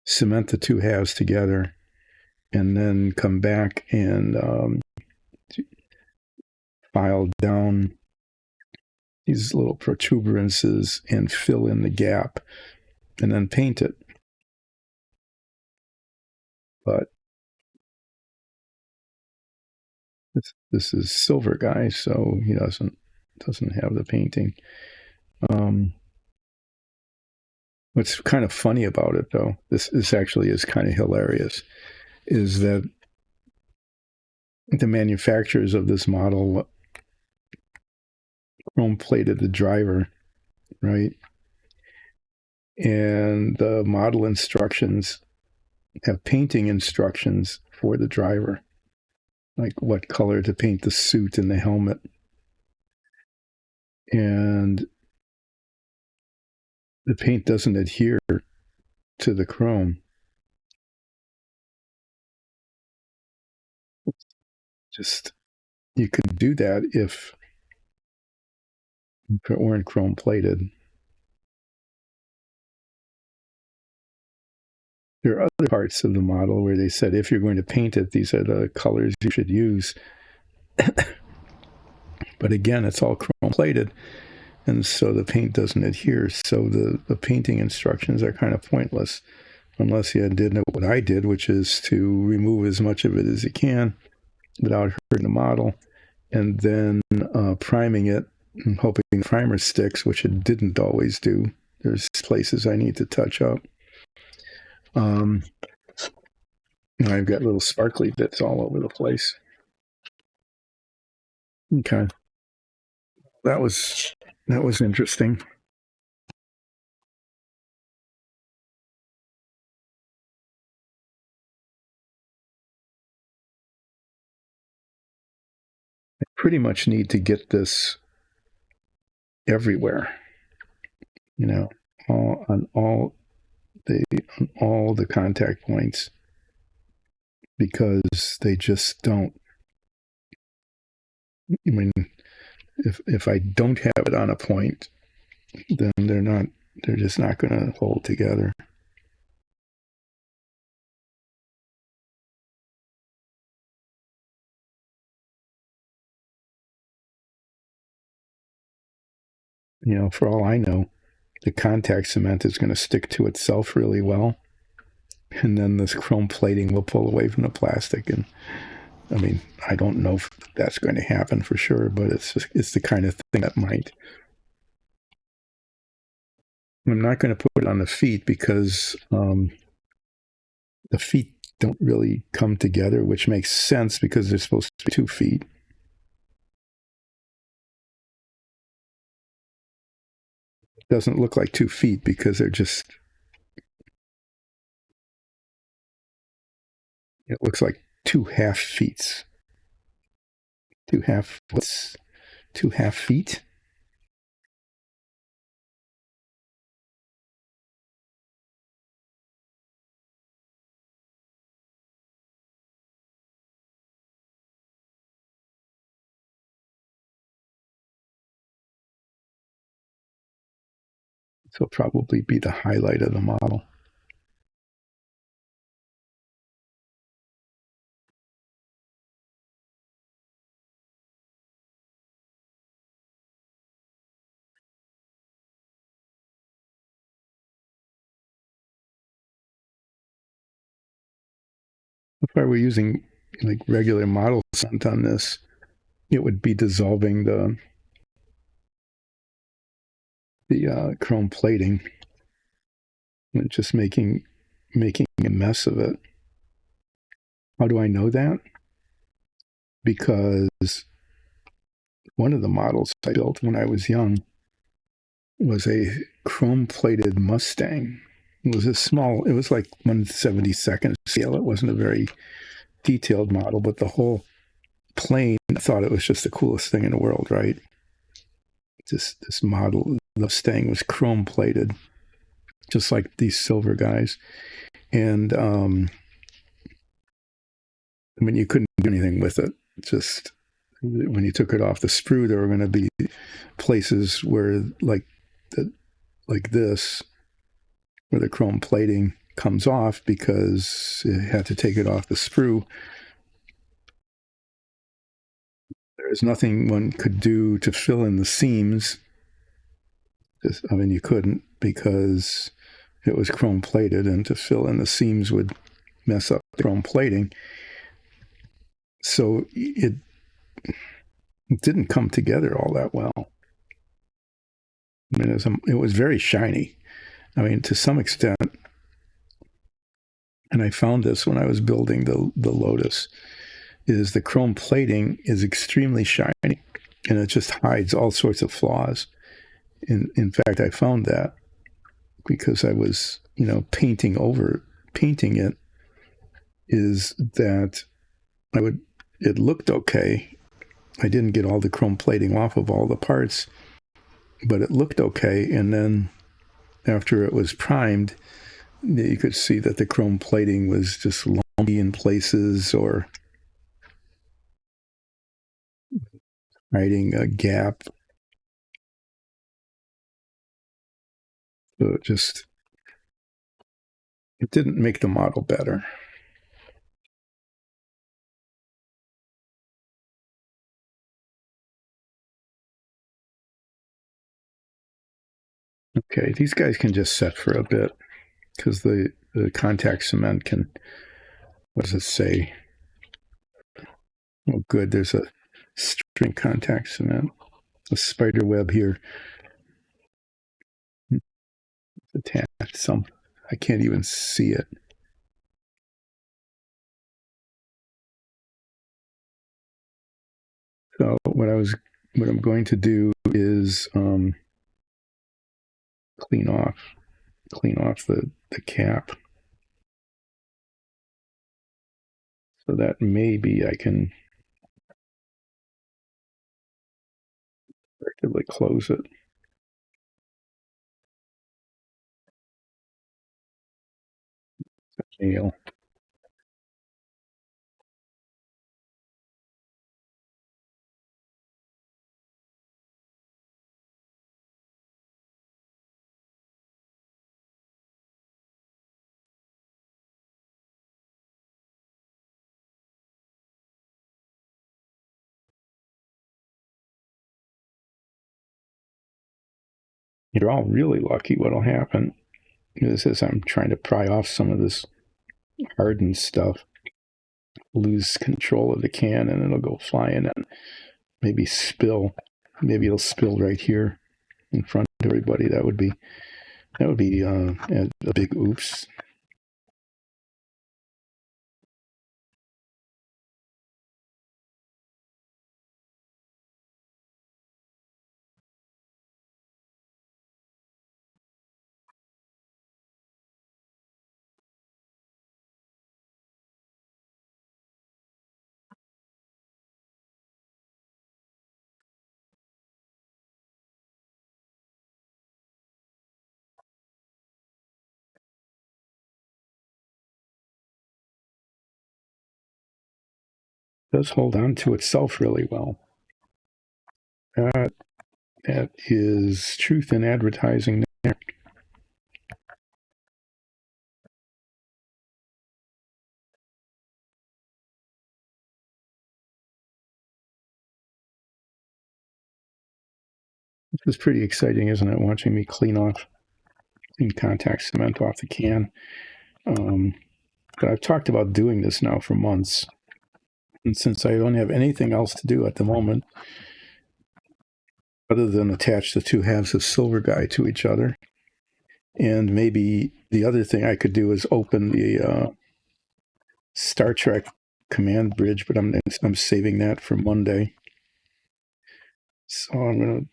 cement the two halves together, and then come back and file down these little protuberances and fill in the gap and then paint it. But this is Silver Guy, so he doesn't have the painting. What's kind of funny about it, though, this actually is kind of hilarious, is that the manufacturers of this model chrome plated the driver, right? And the model instructions have painting instructions for the driver, like what color to paint the suit and the helmet. And the paint doesn't adhere to the chrome. Just, you could do that if it weren't chrome plated. There are other parts of the model where they said, if you're going to paint it, these are the colors you should use. But again, it's all chrome plated, and so the paint doesn't adhere. So the painting instructions are kind of pointless unless you did what I did, which is to remove as much of it as you can without hurting the model, and then priming it and hoping the primer sticks, which it didn't always do. There's places I need to touch up. I've got little sparkly bits all over the place. Okay. That was interesting. I pretty much need to get this everywhere, on all the contact points, because they just don't. I mean, if I don't have it on a point, then they're just not going to hold together. For all I know, the contact cement is going to stick to itself really well, and then this chrome plating will pull away from the plastic. And I mean, I don't know if that's going to happen for sure, but it's the kind of thing that might. I'm not going to put it on the feet because the feet don't really come together, which makes sense because they're supposed to be 2 feet. It doesn't look like 2 feet because they're just. It looks like 2 half feet. 2 half. What's 2 half feet? This will probably be the highlight of the model. If I were using like regular model scent on this, it would be dissolving the chrome plating and just making a mess of it. How do I know that? Because one of the models I built when I was young was a chrome plated Mustang. It was it was like 1/72nd scale. It wasn't a very detailed model, but the whole plane, I thought it was just the coolest thing in the world, right? This model, the Mustang, was chrome plated, just like these Silver Guys. And I mean, you couldn't do anything with it. Just when you took it off the sprue, there were going to be places where, like this, where the chrome plating comes off because it had to take it off the sprue. There's nothing one could do to fill in the seams. I mean, you couldn't because it was chrome plated, and to fill in the seams would mess up the chrome plating. So it didn't come together all that well. I mean, it was very shiny. I mean, to some extent, and I found this when I was building the Lotus, is the chrome plating is extremely shiny, and it just hides all sorts of flaws. In fact, I found that because I was, painting it, is that it looked okay. I didn't get all the chrome plating off of all the parts, but it looked okay. And then after it was primed, you could see that the chrome plating was just lumpy in places or hiding a gap. So it didn't make the model better. Okay, these guys can just set for a bit because the contact cement can, what does it say? Oh, good, there's a string contact cement, a spider web here. Attached some, I can't even see it. So what I'm going to do is clean off the cap, so that maybe I can effectively close it. Nail. You're all really lucky. What'll happen is, as I'm trying to pry off some of this hardened stuff, lose control of the can and it'll go flying and maybe spill. Maybe it'll spill right here in front of everybody. That would be a big oops. It does hold on to itself really well. That is truth in advertising there. This is pretty exciting, isn't it? Watching me clean contact cement off the can. But I've talked about doing this now for months. And since I don't have anything else to do at the moment, other than attach the two halves of Silver Guy to each other, and maybe the other thing I could do is open the Star Trek command bridge, but I'm saving that for Monday. So what I'm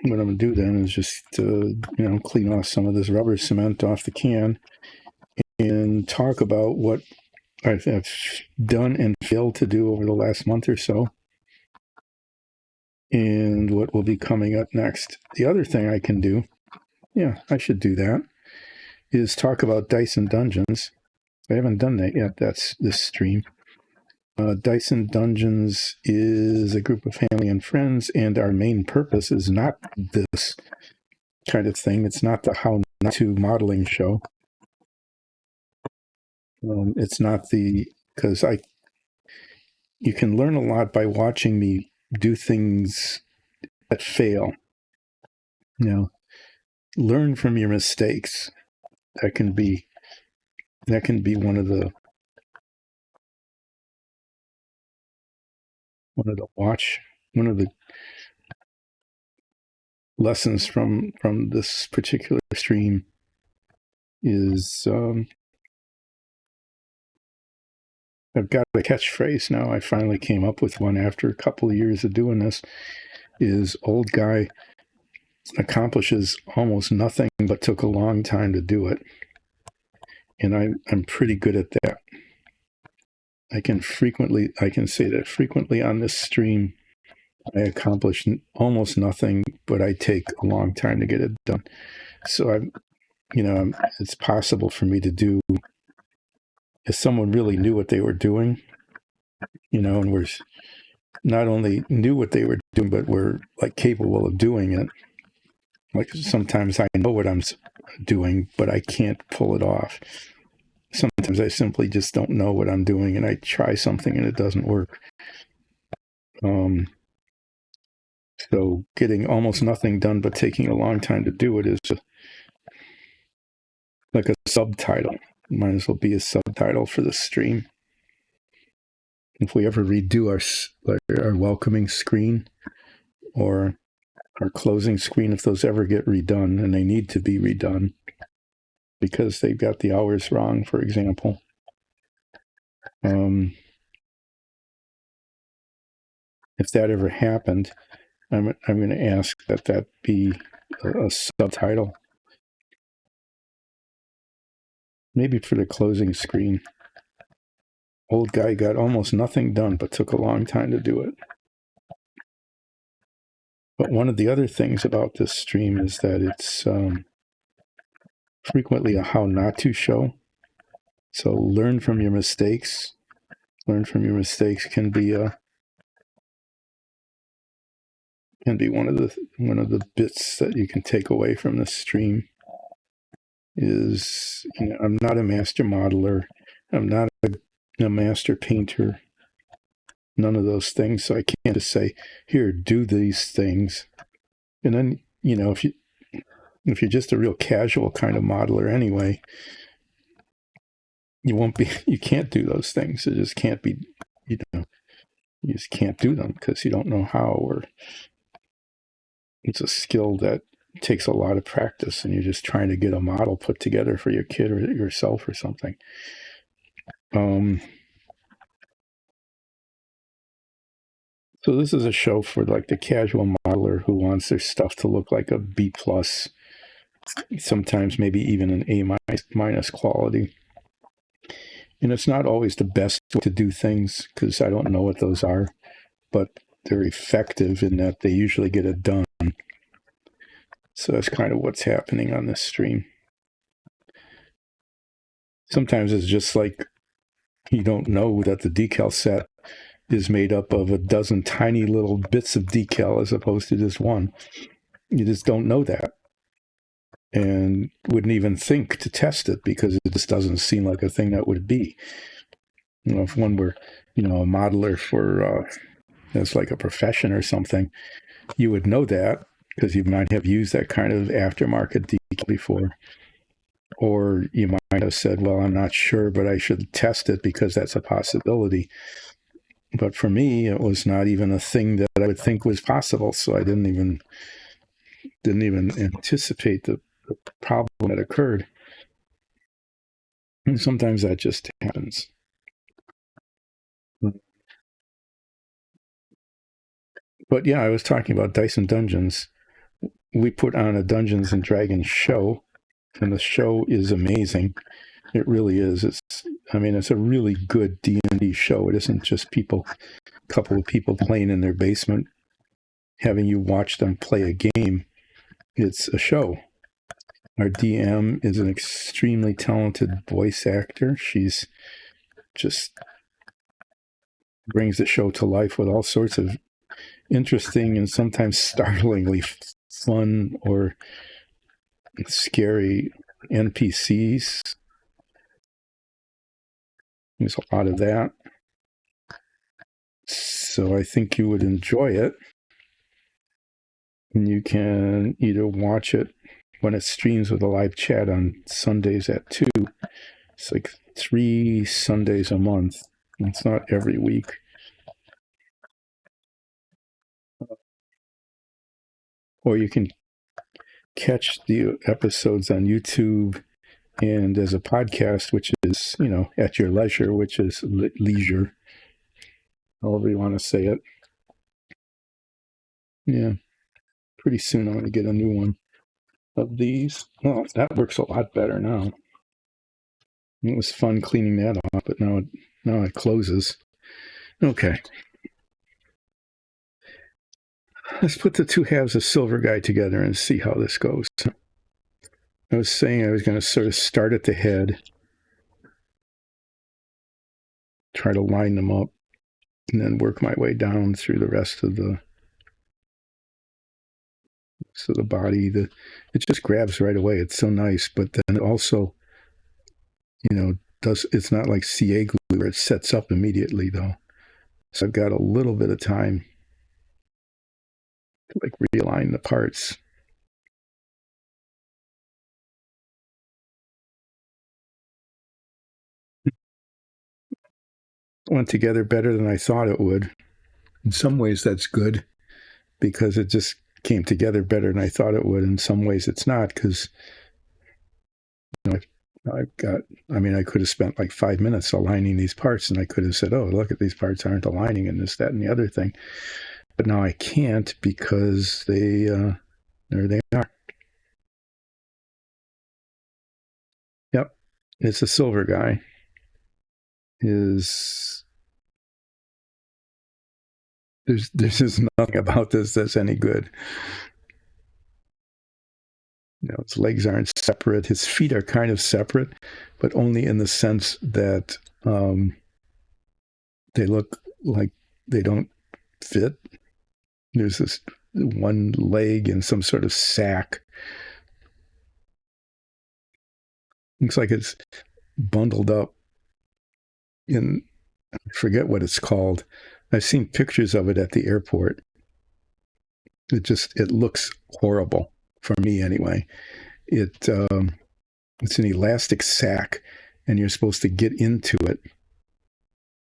gonna do then is just clean off some of this rubber cement off the can and talk about what I've done and failed to do over the last month or so, and what will be coming up next. The other thing I can do, I should do that, is talk about Dice and Dungeons. I haven't done that yet. That's this stream. Dyson Dungeons is a group of family and friends, and our main purpose is not this kind of thing. It's not the how not to modeling show. It's not because you can learn a lot by watching me do things that fail. Learn from your mistakes. That can be one of the lessons from this particular stream is I've got a catchphrase now. I finally came up with one after a couple of years of doing this, is old guy accomplishes almost nothing but took a long time to do it. And I'm pretty good at that. I can say that frequently on this stream. I accomplish almost nothing, but I take a long time to get it done. So it's possible for me to do, if someone really knew what they were doing, and were not only knew what they were doing, but were like capable of doing it. Like sometimes I know what I'm doing, but I can't pull it off. Sometimes I simply just don't know what I'm doing, and I try something and it doesn't work. So getting almost nothing done but taking a long time to do it is just like a subtitle. It might as well be a subtitle for the stream. If we ever redo our welcoming screen or our closing screen, if those ever get redone, and they need to be redone because they've got the hours wrong, for example, if that ever happened, I'm going to ask that be a subtitle. Maybe for the closing screen. Old guy got almost nothing done, but took a long time to do it. But one of the other things about this stream is that it's frequently a how not to show. So learn from your mistakes. Learn from your mistakes can be one of the bits that you can take away from this stream. Is I'm not a master modeler. I'm not a master painter. None of those things. So I can't just say, here, do these things. And then, if you're just a real casual kind of modeler anyway, you can't do those things. It just can't be, you just can't do them because you don't know how, or it's a skill that takes a lot of practice and you're just trying to get a model put together for your kid or yourself or something. So this is a show for like the casual modeler who wants their stuff to look like a B+, sometimes maybe even an A- quality. And it's not always the best way to do things because I don't know what those are, but they're effective in that they usually get it done. So that's kind of what's happening on this stream. Sometimes it's just like you don't know that the decal set is made up of a dozen tiny little bits of decal as opposed to just one. You just don't know that and wouldn't even think to test it because it just doesn't seem like a thing that would be. If one were, a modeler for, as like a profession or something, you would know that because you might have used that kind of aftermarket decal before. Or you might have said, well, I'm not sure, but I should test it because that's a possibility. But for me, it was not even a thing that I would think was possible. So I didn't even anticipate the problem that occurred. And sometimes that just happens. But yeah, I was talking about Dyson Dungeons. We put on a Dungeons and Dragons show, and the show is amazing. It really is. It's a really good D&D show. It isn't just a couple of people playing in their basement, having you watch them play a game. It's a show. Our DM is an extremely talented voice actor. She's just brings the show to life with all sorts of interesting and sometimes startlingly fun or scary NPCs. There's a lot of that. So I think you would enjoy it. And you can either watch it when it streams with a live chat on Sundays at 2. It's like 3 Sundays a month. It's not every week. Or you can catch the episodes on YouTube and as a podcast, which is, at your leisure, which is leisure, however you want to say it. Yeah. Pretty soon I'm going to get a new one of these. Well, that works a lot better now. It was fun cleaning that off, but now it closes. Okay. Let's put the two halves of Silver Guy together and see how this goes. I was saying I was going to sort of start at the head, try to line them up, and then work my way down through the rest of the body. It just grabs right away. It's so nice, but then it also, it's not like CA glue where it sets up immediately though. So I've got a little bit of time to realign the parts. Went together better than I thought it would. In some ways that's good because it just came together better than I thought it would. In some ways it's not because I could have spent like 5 minutes aligning these parts and I could have said, oh, look at these parts aren't aligning and this, that, and the other thing. But now I can't because there they are. Yep. It's a Silver Guy. There's just nothing about this that's any good. His legs aren't separate. His feet are kind of separate, but only in the sense that they look like they don't fit. There's this one leg in some sort of sack. Looks like it's bundled up in, I forget what it's called. I've seen pictures of it at the airport. It looks horrible for me anyway. It's an elastic sack and you're supposed to get into it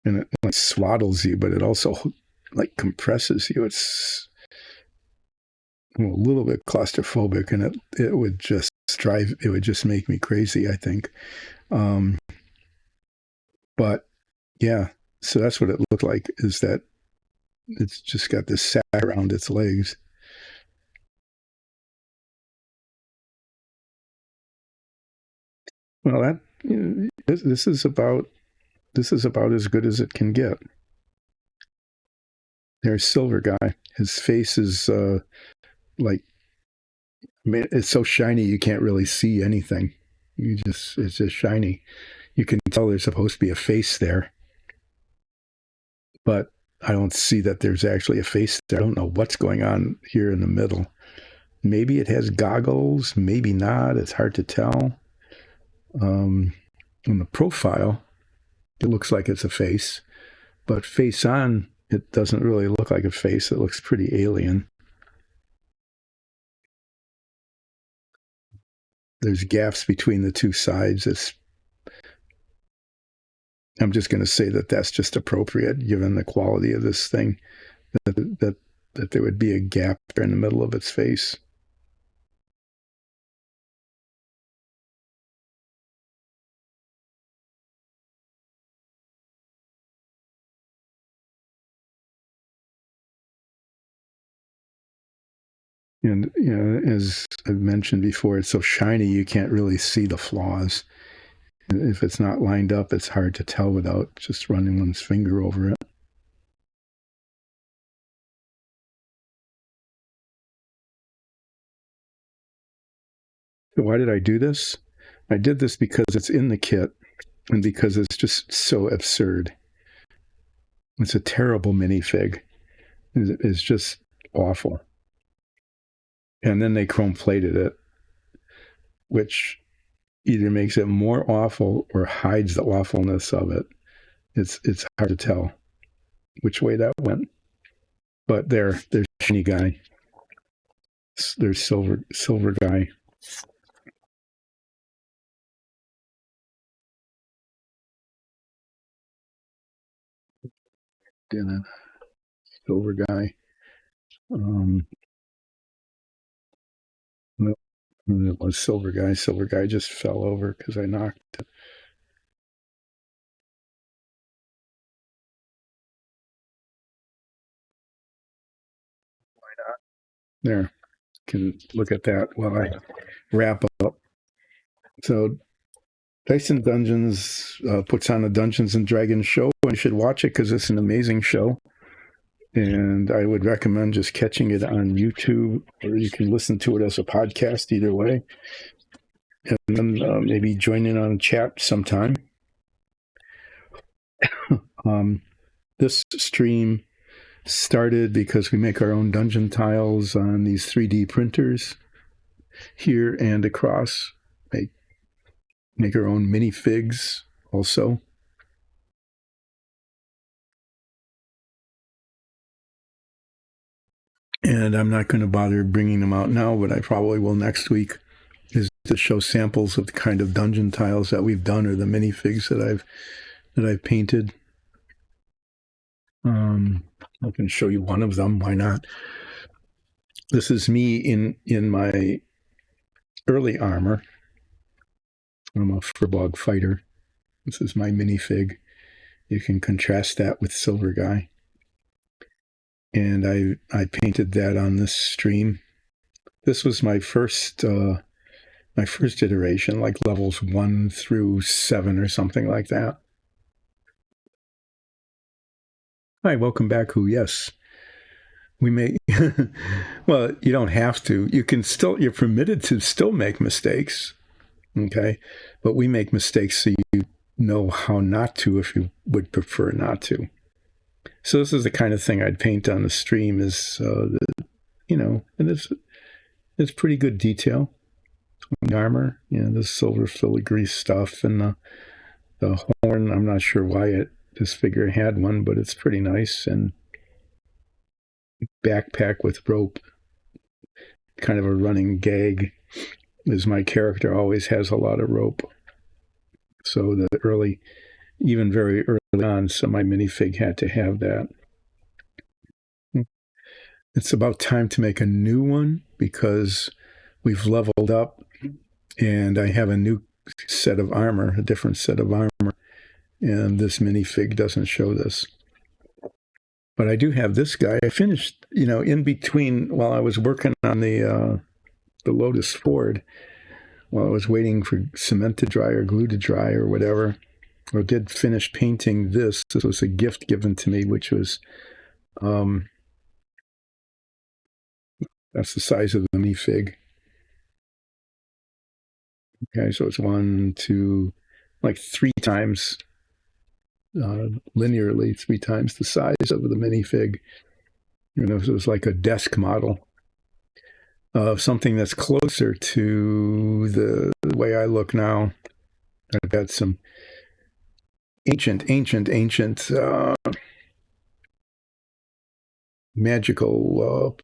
and it swaddles you, but it also compresses you. It's a little bit claustrophobic and it would just make me crazy, I think. But yeah, so that's what it looked like, is that it's just got this sack around its legs. Well, this is about as good as it can get. There's Silver Guy. His face is it's so shiny you can't really see anything. It's just shiny. You can tell there's supposed to be a face there, but I don't see that there's actually a face there. I don't know what's going on here in the middle. Maybe it has goggles, maybe not. It's hard to tell. On the profile, it looks like it's a face, but face on, it doesn't really look like a face. It looks pretty alien. There's gaps between the two sides. I'm just going to say that that's just appropriate given the quality of this thing, that there would be a gap in the middle of its face. And, as I've mentioned before, it's so shiny you can't really see the flaws. If it's not lined up, it's hard to tell without just running one's finger over it. So why did I do this? I did this because it's in the kit and because it's just so absurd. It's a terrible minifig. It's just awful. And then they chrome plated it, which either makes it more awful or hides the awfulness of it. It's hard to tell which way that went. But there's shiny guy. There's silver guy. And a silver guy. It was silver guy. Silver guy just fell over because I knocked it. Why not? There. Can look at that while I wrap up. So Tyson Dungeons puts on a Dungeons and Dragons show, and you should watch it because it's an amazing show. And I would recommend just catching it on YouTube, or you can listen to it as a podcast, either way. And then maybe join in on a chat sometime. This stream started because we make our own dungeon tiles on these 3D printers here and across. Make our own minifigs also. And I'm not going to bother bringing them out now, but I probably will next week, is to show samples of the kind of dungeon tiles that we've done, or the minifigs that I've painted. I can show you one of them. Why not? This is me in my early armor. I'm a Furbog fighter. This is my minifig. You can contrast that with Silver Guy. And I painted that on this stream. This was my first iteration, like levels 1 through 7 or something like that. Hi, welcome back. Yes, we may. Well, you don't have to. You're permitted to still make mistakes. Okay, but we make mistakes so you know how not to if you would prefer not to. So this is the kind of thing I'd paint on the stream, is and it's pretty good detail. The armor, the silver filigree stuff, and the horn. I'm not sure why this figure had one, but it's pretty nice. And backpack with rope, kind of a running gag, is my character always has a lot of rope. So even very early on, so my minifig had to have that. It's about time to make a new one because we've leveled up and I have a new set of armor, a different set of armor, and this minifig doesn't show this. But I do have this guy. I finished, in between, while I was working on the Lotus Ford, while I was waiting for cement to dry or glue to dry or whatever, or did finish painting this. This was a gift given to me, which was, that's the size of the minifig. Okay, so it's 1, 2, like 3 times, linearly 3 times the size of the minifig. It was like a desk model of something that's closer to the way I look now. I've got some ancient magical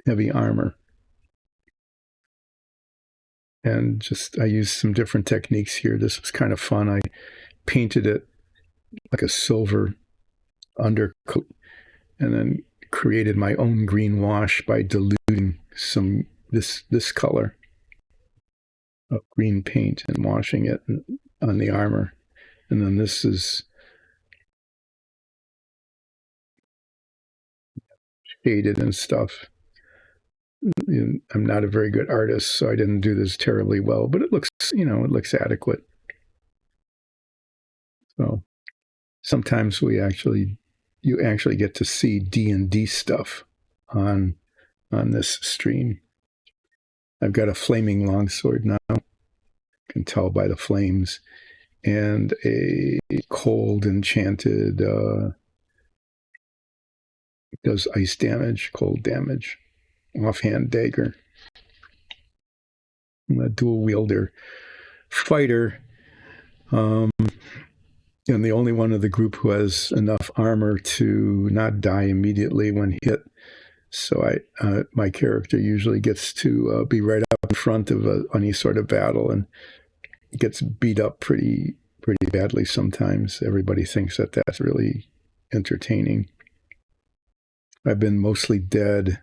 heavy armor. And I used some different techniques here. This was kind of fun. I painted it like a silver undercoat and then created my own green wash by diluting this color of green paint and washing it on the armor. And then this is shaded and stuff. I'm not a very good artist, so I didn't do this terribly well, but it looks adequate. So sometimes you actually get to see D&D stuff on this stream. I've got a flaming longsword now, you can tell by the flames, and a cold enchanted It does ice damage, cold damage, offhand dagger. I'm a dual wielder fighter. And the only one of the group who has enough armor to not die immediately when hit. So my character usually gets to be right up in front of any sort of battle and gets beat up pretty badly sometimes. Everybody thinks that that's really entertaining. I've been mostly dead,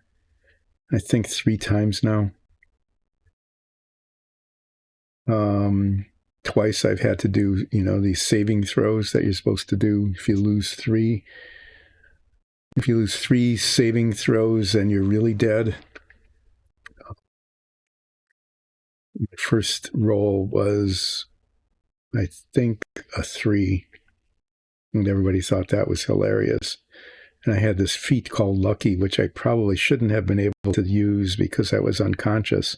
I think 3 times now. Twice I've had to do, these saving throws that you're supposed to do. If you lose 3 saving throws, then you're really dead. The first roll was, I think, a 3. And everybody thought that was hilarious. And I had this feat called Lucky, which I probably shouldn't have been able to use because I was unconscious.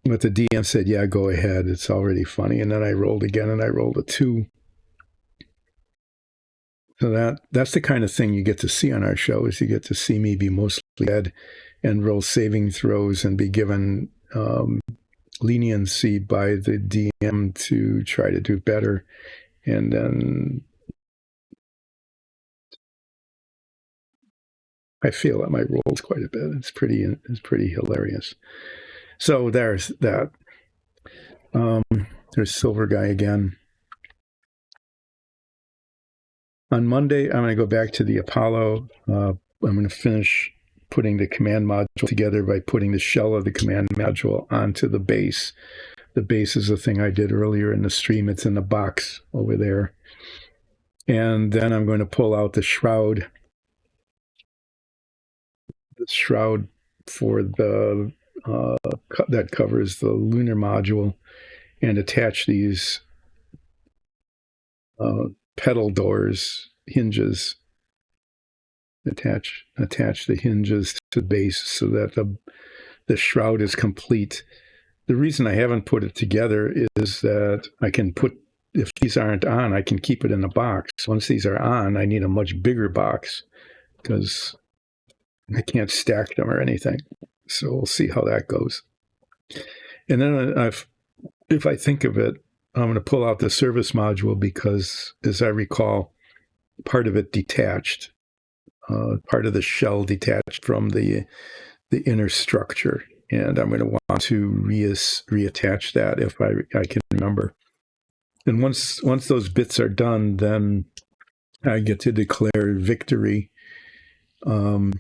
But the DM said, yeah, go ahead. It's already funny. And then I rolled again and I rolled a 2. So that's the kind of thing you get to see on our show, is you get to see me be mostly dead and roll saving throws and be given leniency by the DM to try to do better. And then I feel that my rolls quite a bit. It's pretty hilarious. So there's that. There's Silver Guy again. On Monday, I'm going to go back to the Apollo. I'm going to finish putting the command module together by putting the shell of the command module onto the base. The base is the thing I did earlier in the stream. It's in the box over there. And then I'm going to pull out the shroud. The shroud for the that covers the lunar module, and attach these pedal doors, hinges. Attach the hinges to the base so that the shroud is complete. The reason I haven't put it together is that I can put, if these aren't on, I can keep it in a box. Once these are on, I need a much bigger box because I can't stack them or anything. So we'll see how that goes. And then if I think of it, I'm going to pull out the service module because, as I recall, part of it detached. Part of the shell detached from the inner structure. And I'm going to want to reattach that if I can remember. And once those bits are done, then I get to declare victory on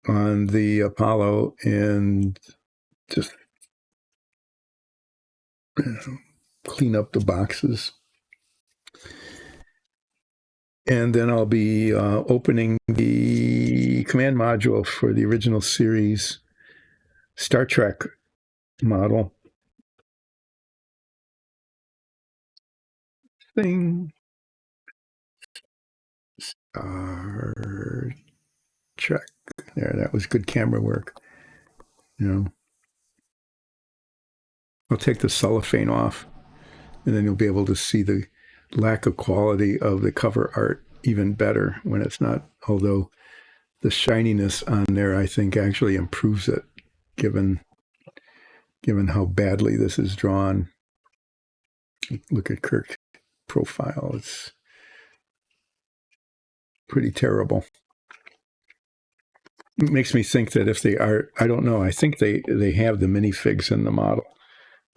the Apollo and just clean up the boxes. And then I'll be opening the command module for the original series Star Trek model. Star Trek. There, that was good camera work. I'll take the cellophane off, and then you'll be able to see the lack of quality of the cover art even better when it's not, although the shininess on there, I think, actually improves it, given how badly this is drawn. Look at Kirk's profile. It's pretty terrible. It makes me think that if they are, I don't know, I think they have the minifigs in the model,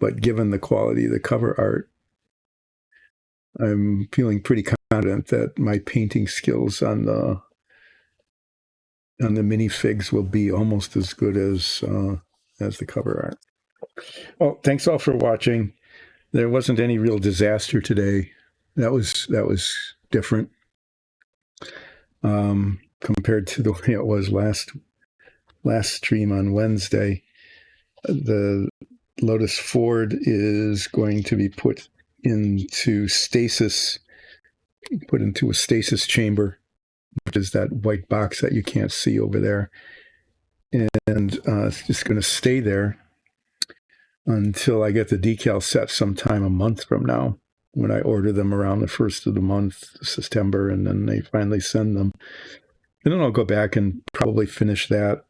but given the quality of the cover art, I'm feeling pretty confident that my painting skills on the minifigs will be almost as good as the cover art. Well, thanks all for watching. There wasn't any real disaster today. That was different compared to the way it was last stream on Wednesday. The Lotus Ford is going to be put into a stasis chamber, which is that white box that you can't see over there. And it's just going to stay there until I get the decal set sometime a month from now, when I order them around the 1st of the month, September, and then they finally send them. And then I'll go back and probably finish that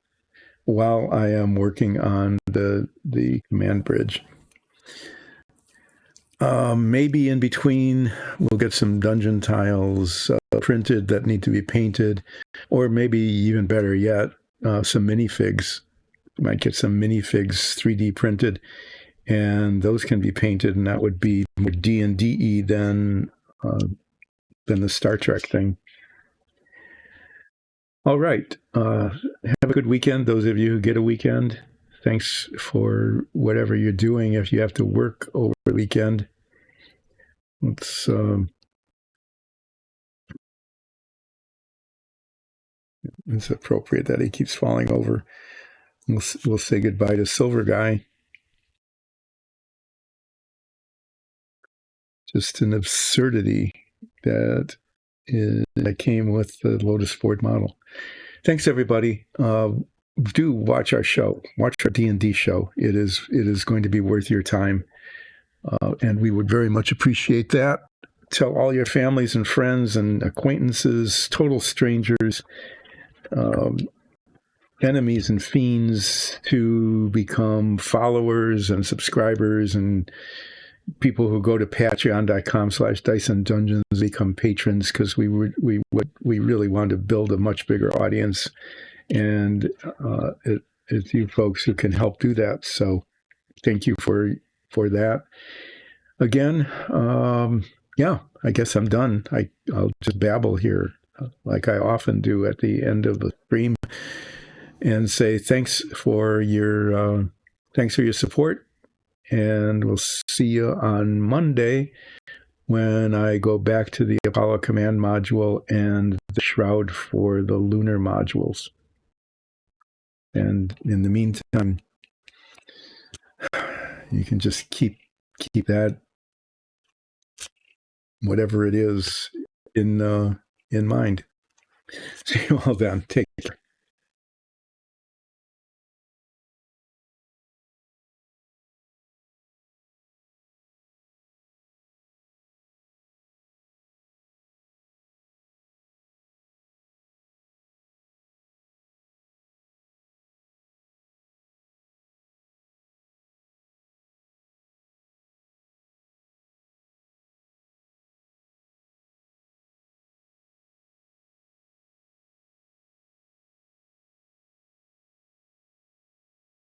while I am working on the command bridge. Maybe in between, we'll get some dungeon tiles printed that need to be painted, or maybe even better yet, some minifigs. Might get some minifigs 3D printed, and those can be painted, and that would be more D&D than the Star Trek thing. All right. Have a good weekend, those of you who get a weekend. Thanks for whatever you're doing if you have to work over the weekend. It's appropriate that he keeps falling over. We'll say goodbye to Silver Guy. Just an absurdity that came with the Lotus Ford model. Thanks, everybody. Do watch our show. Watch our D&D show. It is going to be worth your time, and we would very much appreciate that. Tell all your families and friends and acquaintances, total strangers, enemies and fiends to become followers and subscribers, and people who go to patreon.com/DiceandDungeons become patrons, because we really want to build a much bigger audience, and it's you folks who can help do that. So thank you for that. Again, yeah, I guess I'm done. I'll just babble here like I often do at the end of the stream, and say thanks for your support. And we'll see you on Monday when I go back to the Apollo Command module and the Shroud for the lunar modules. And in the meantime, you can just keep that, whatever it is, in mind. See you all then. Take care.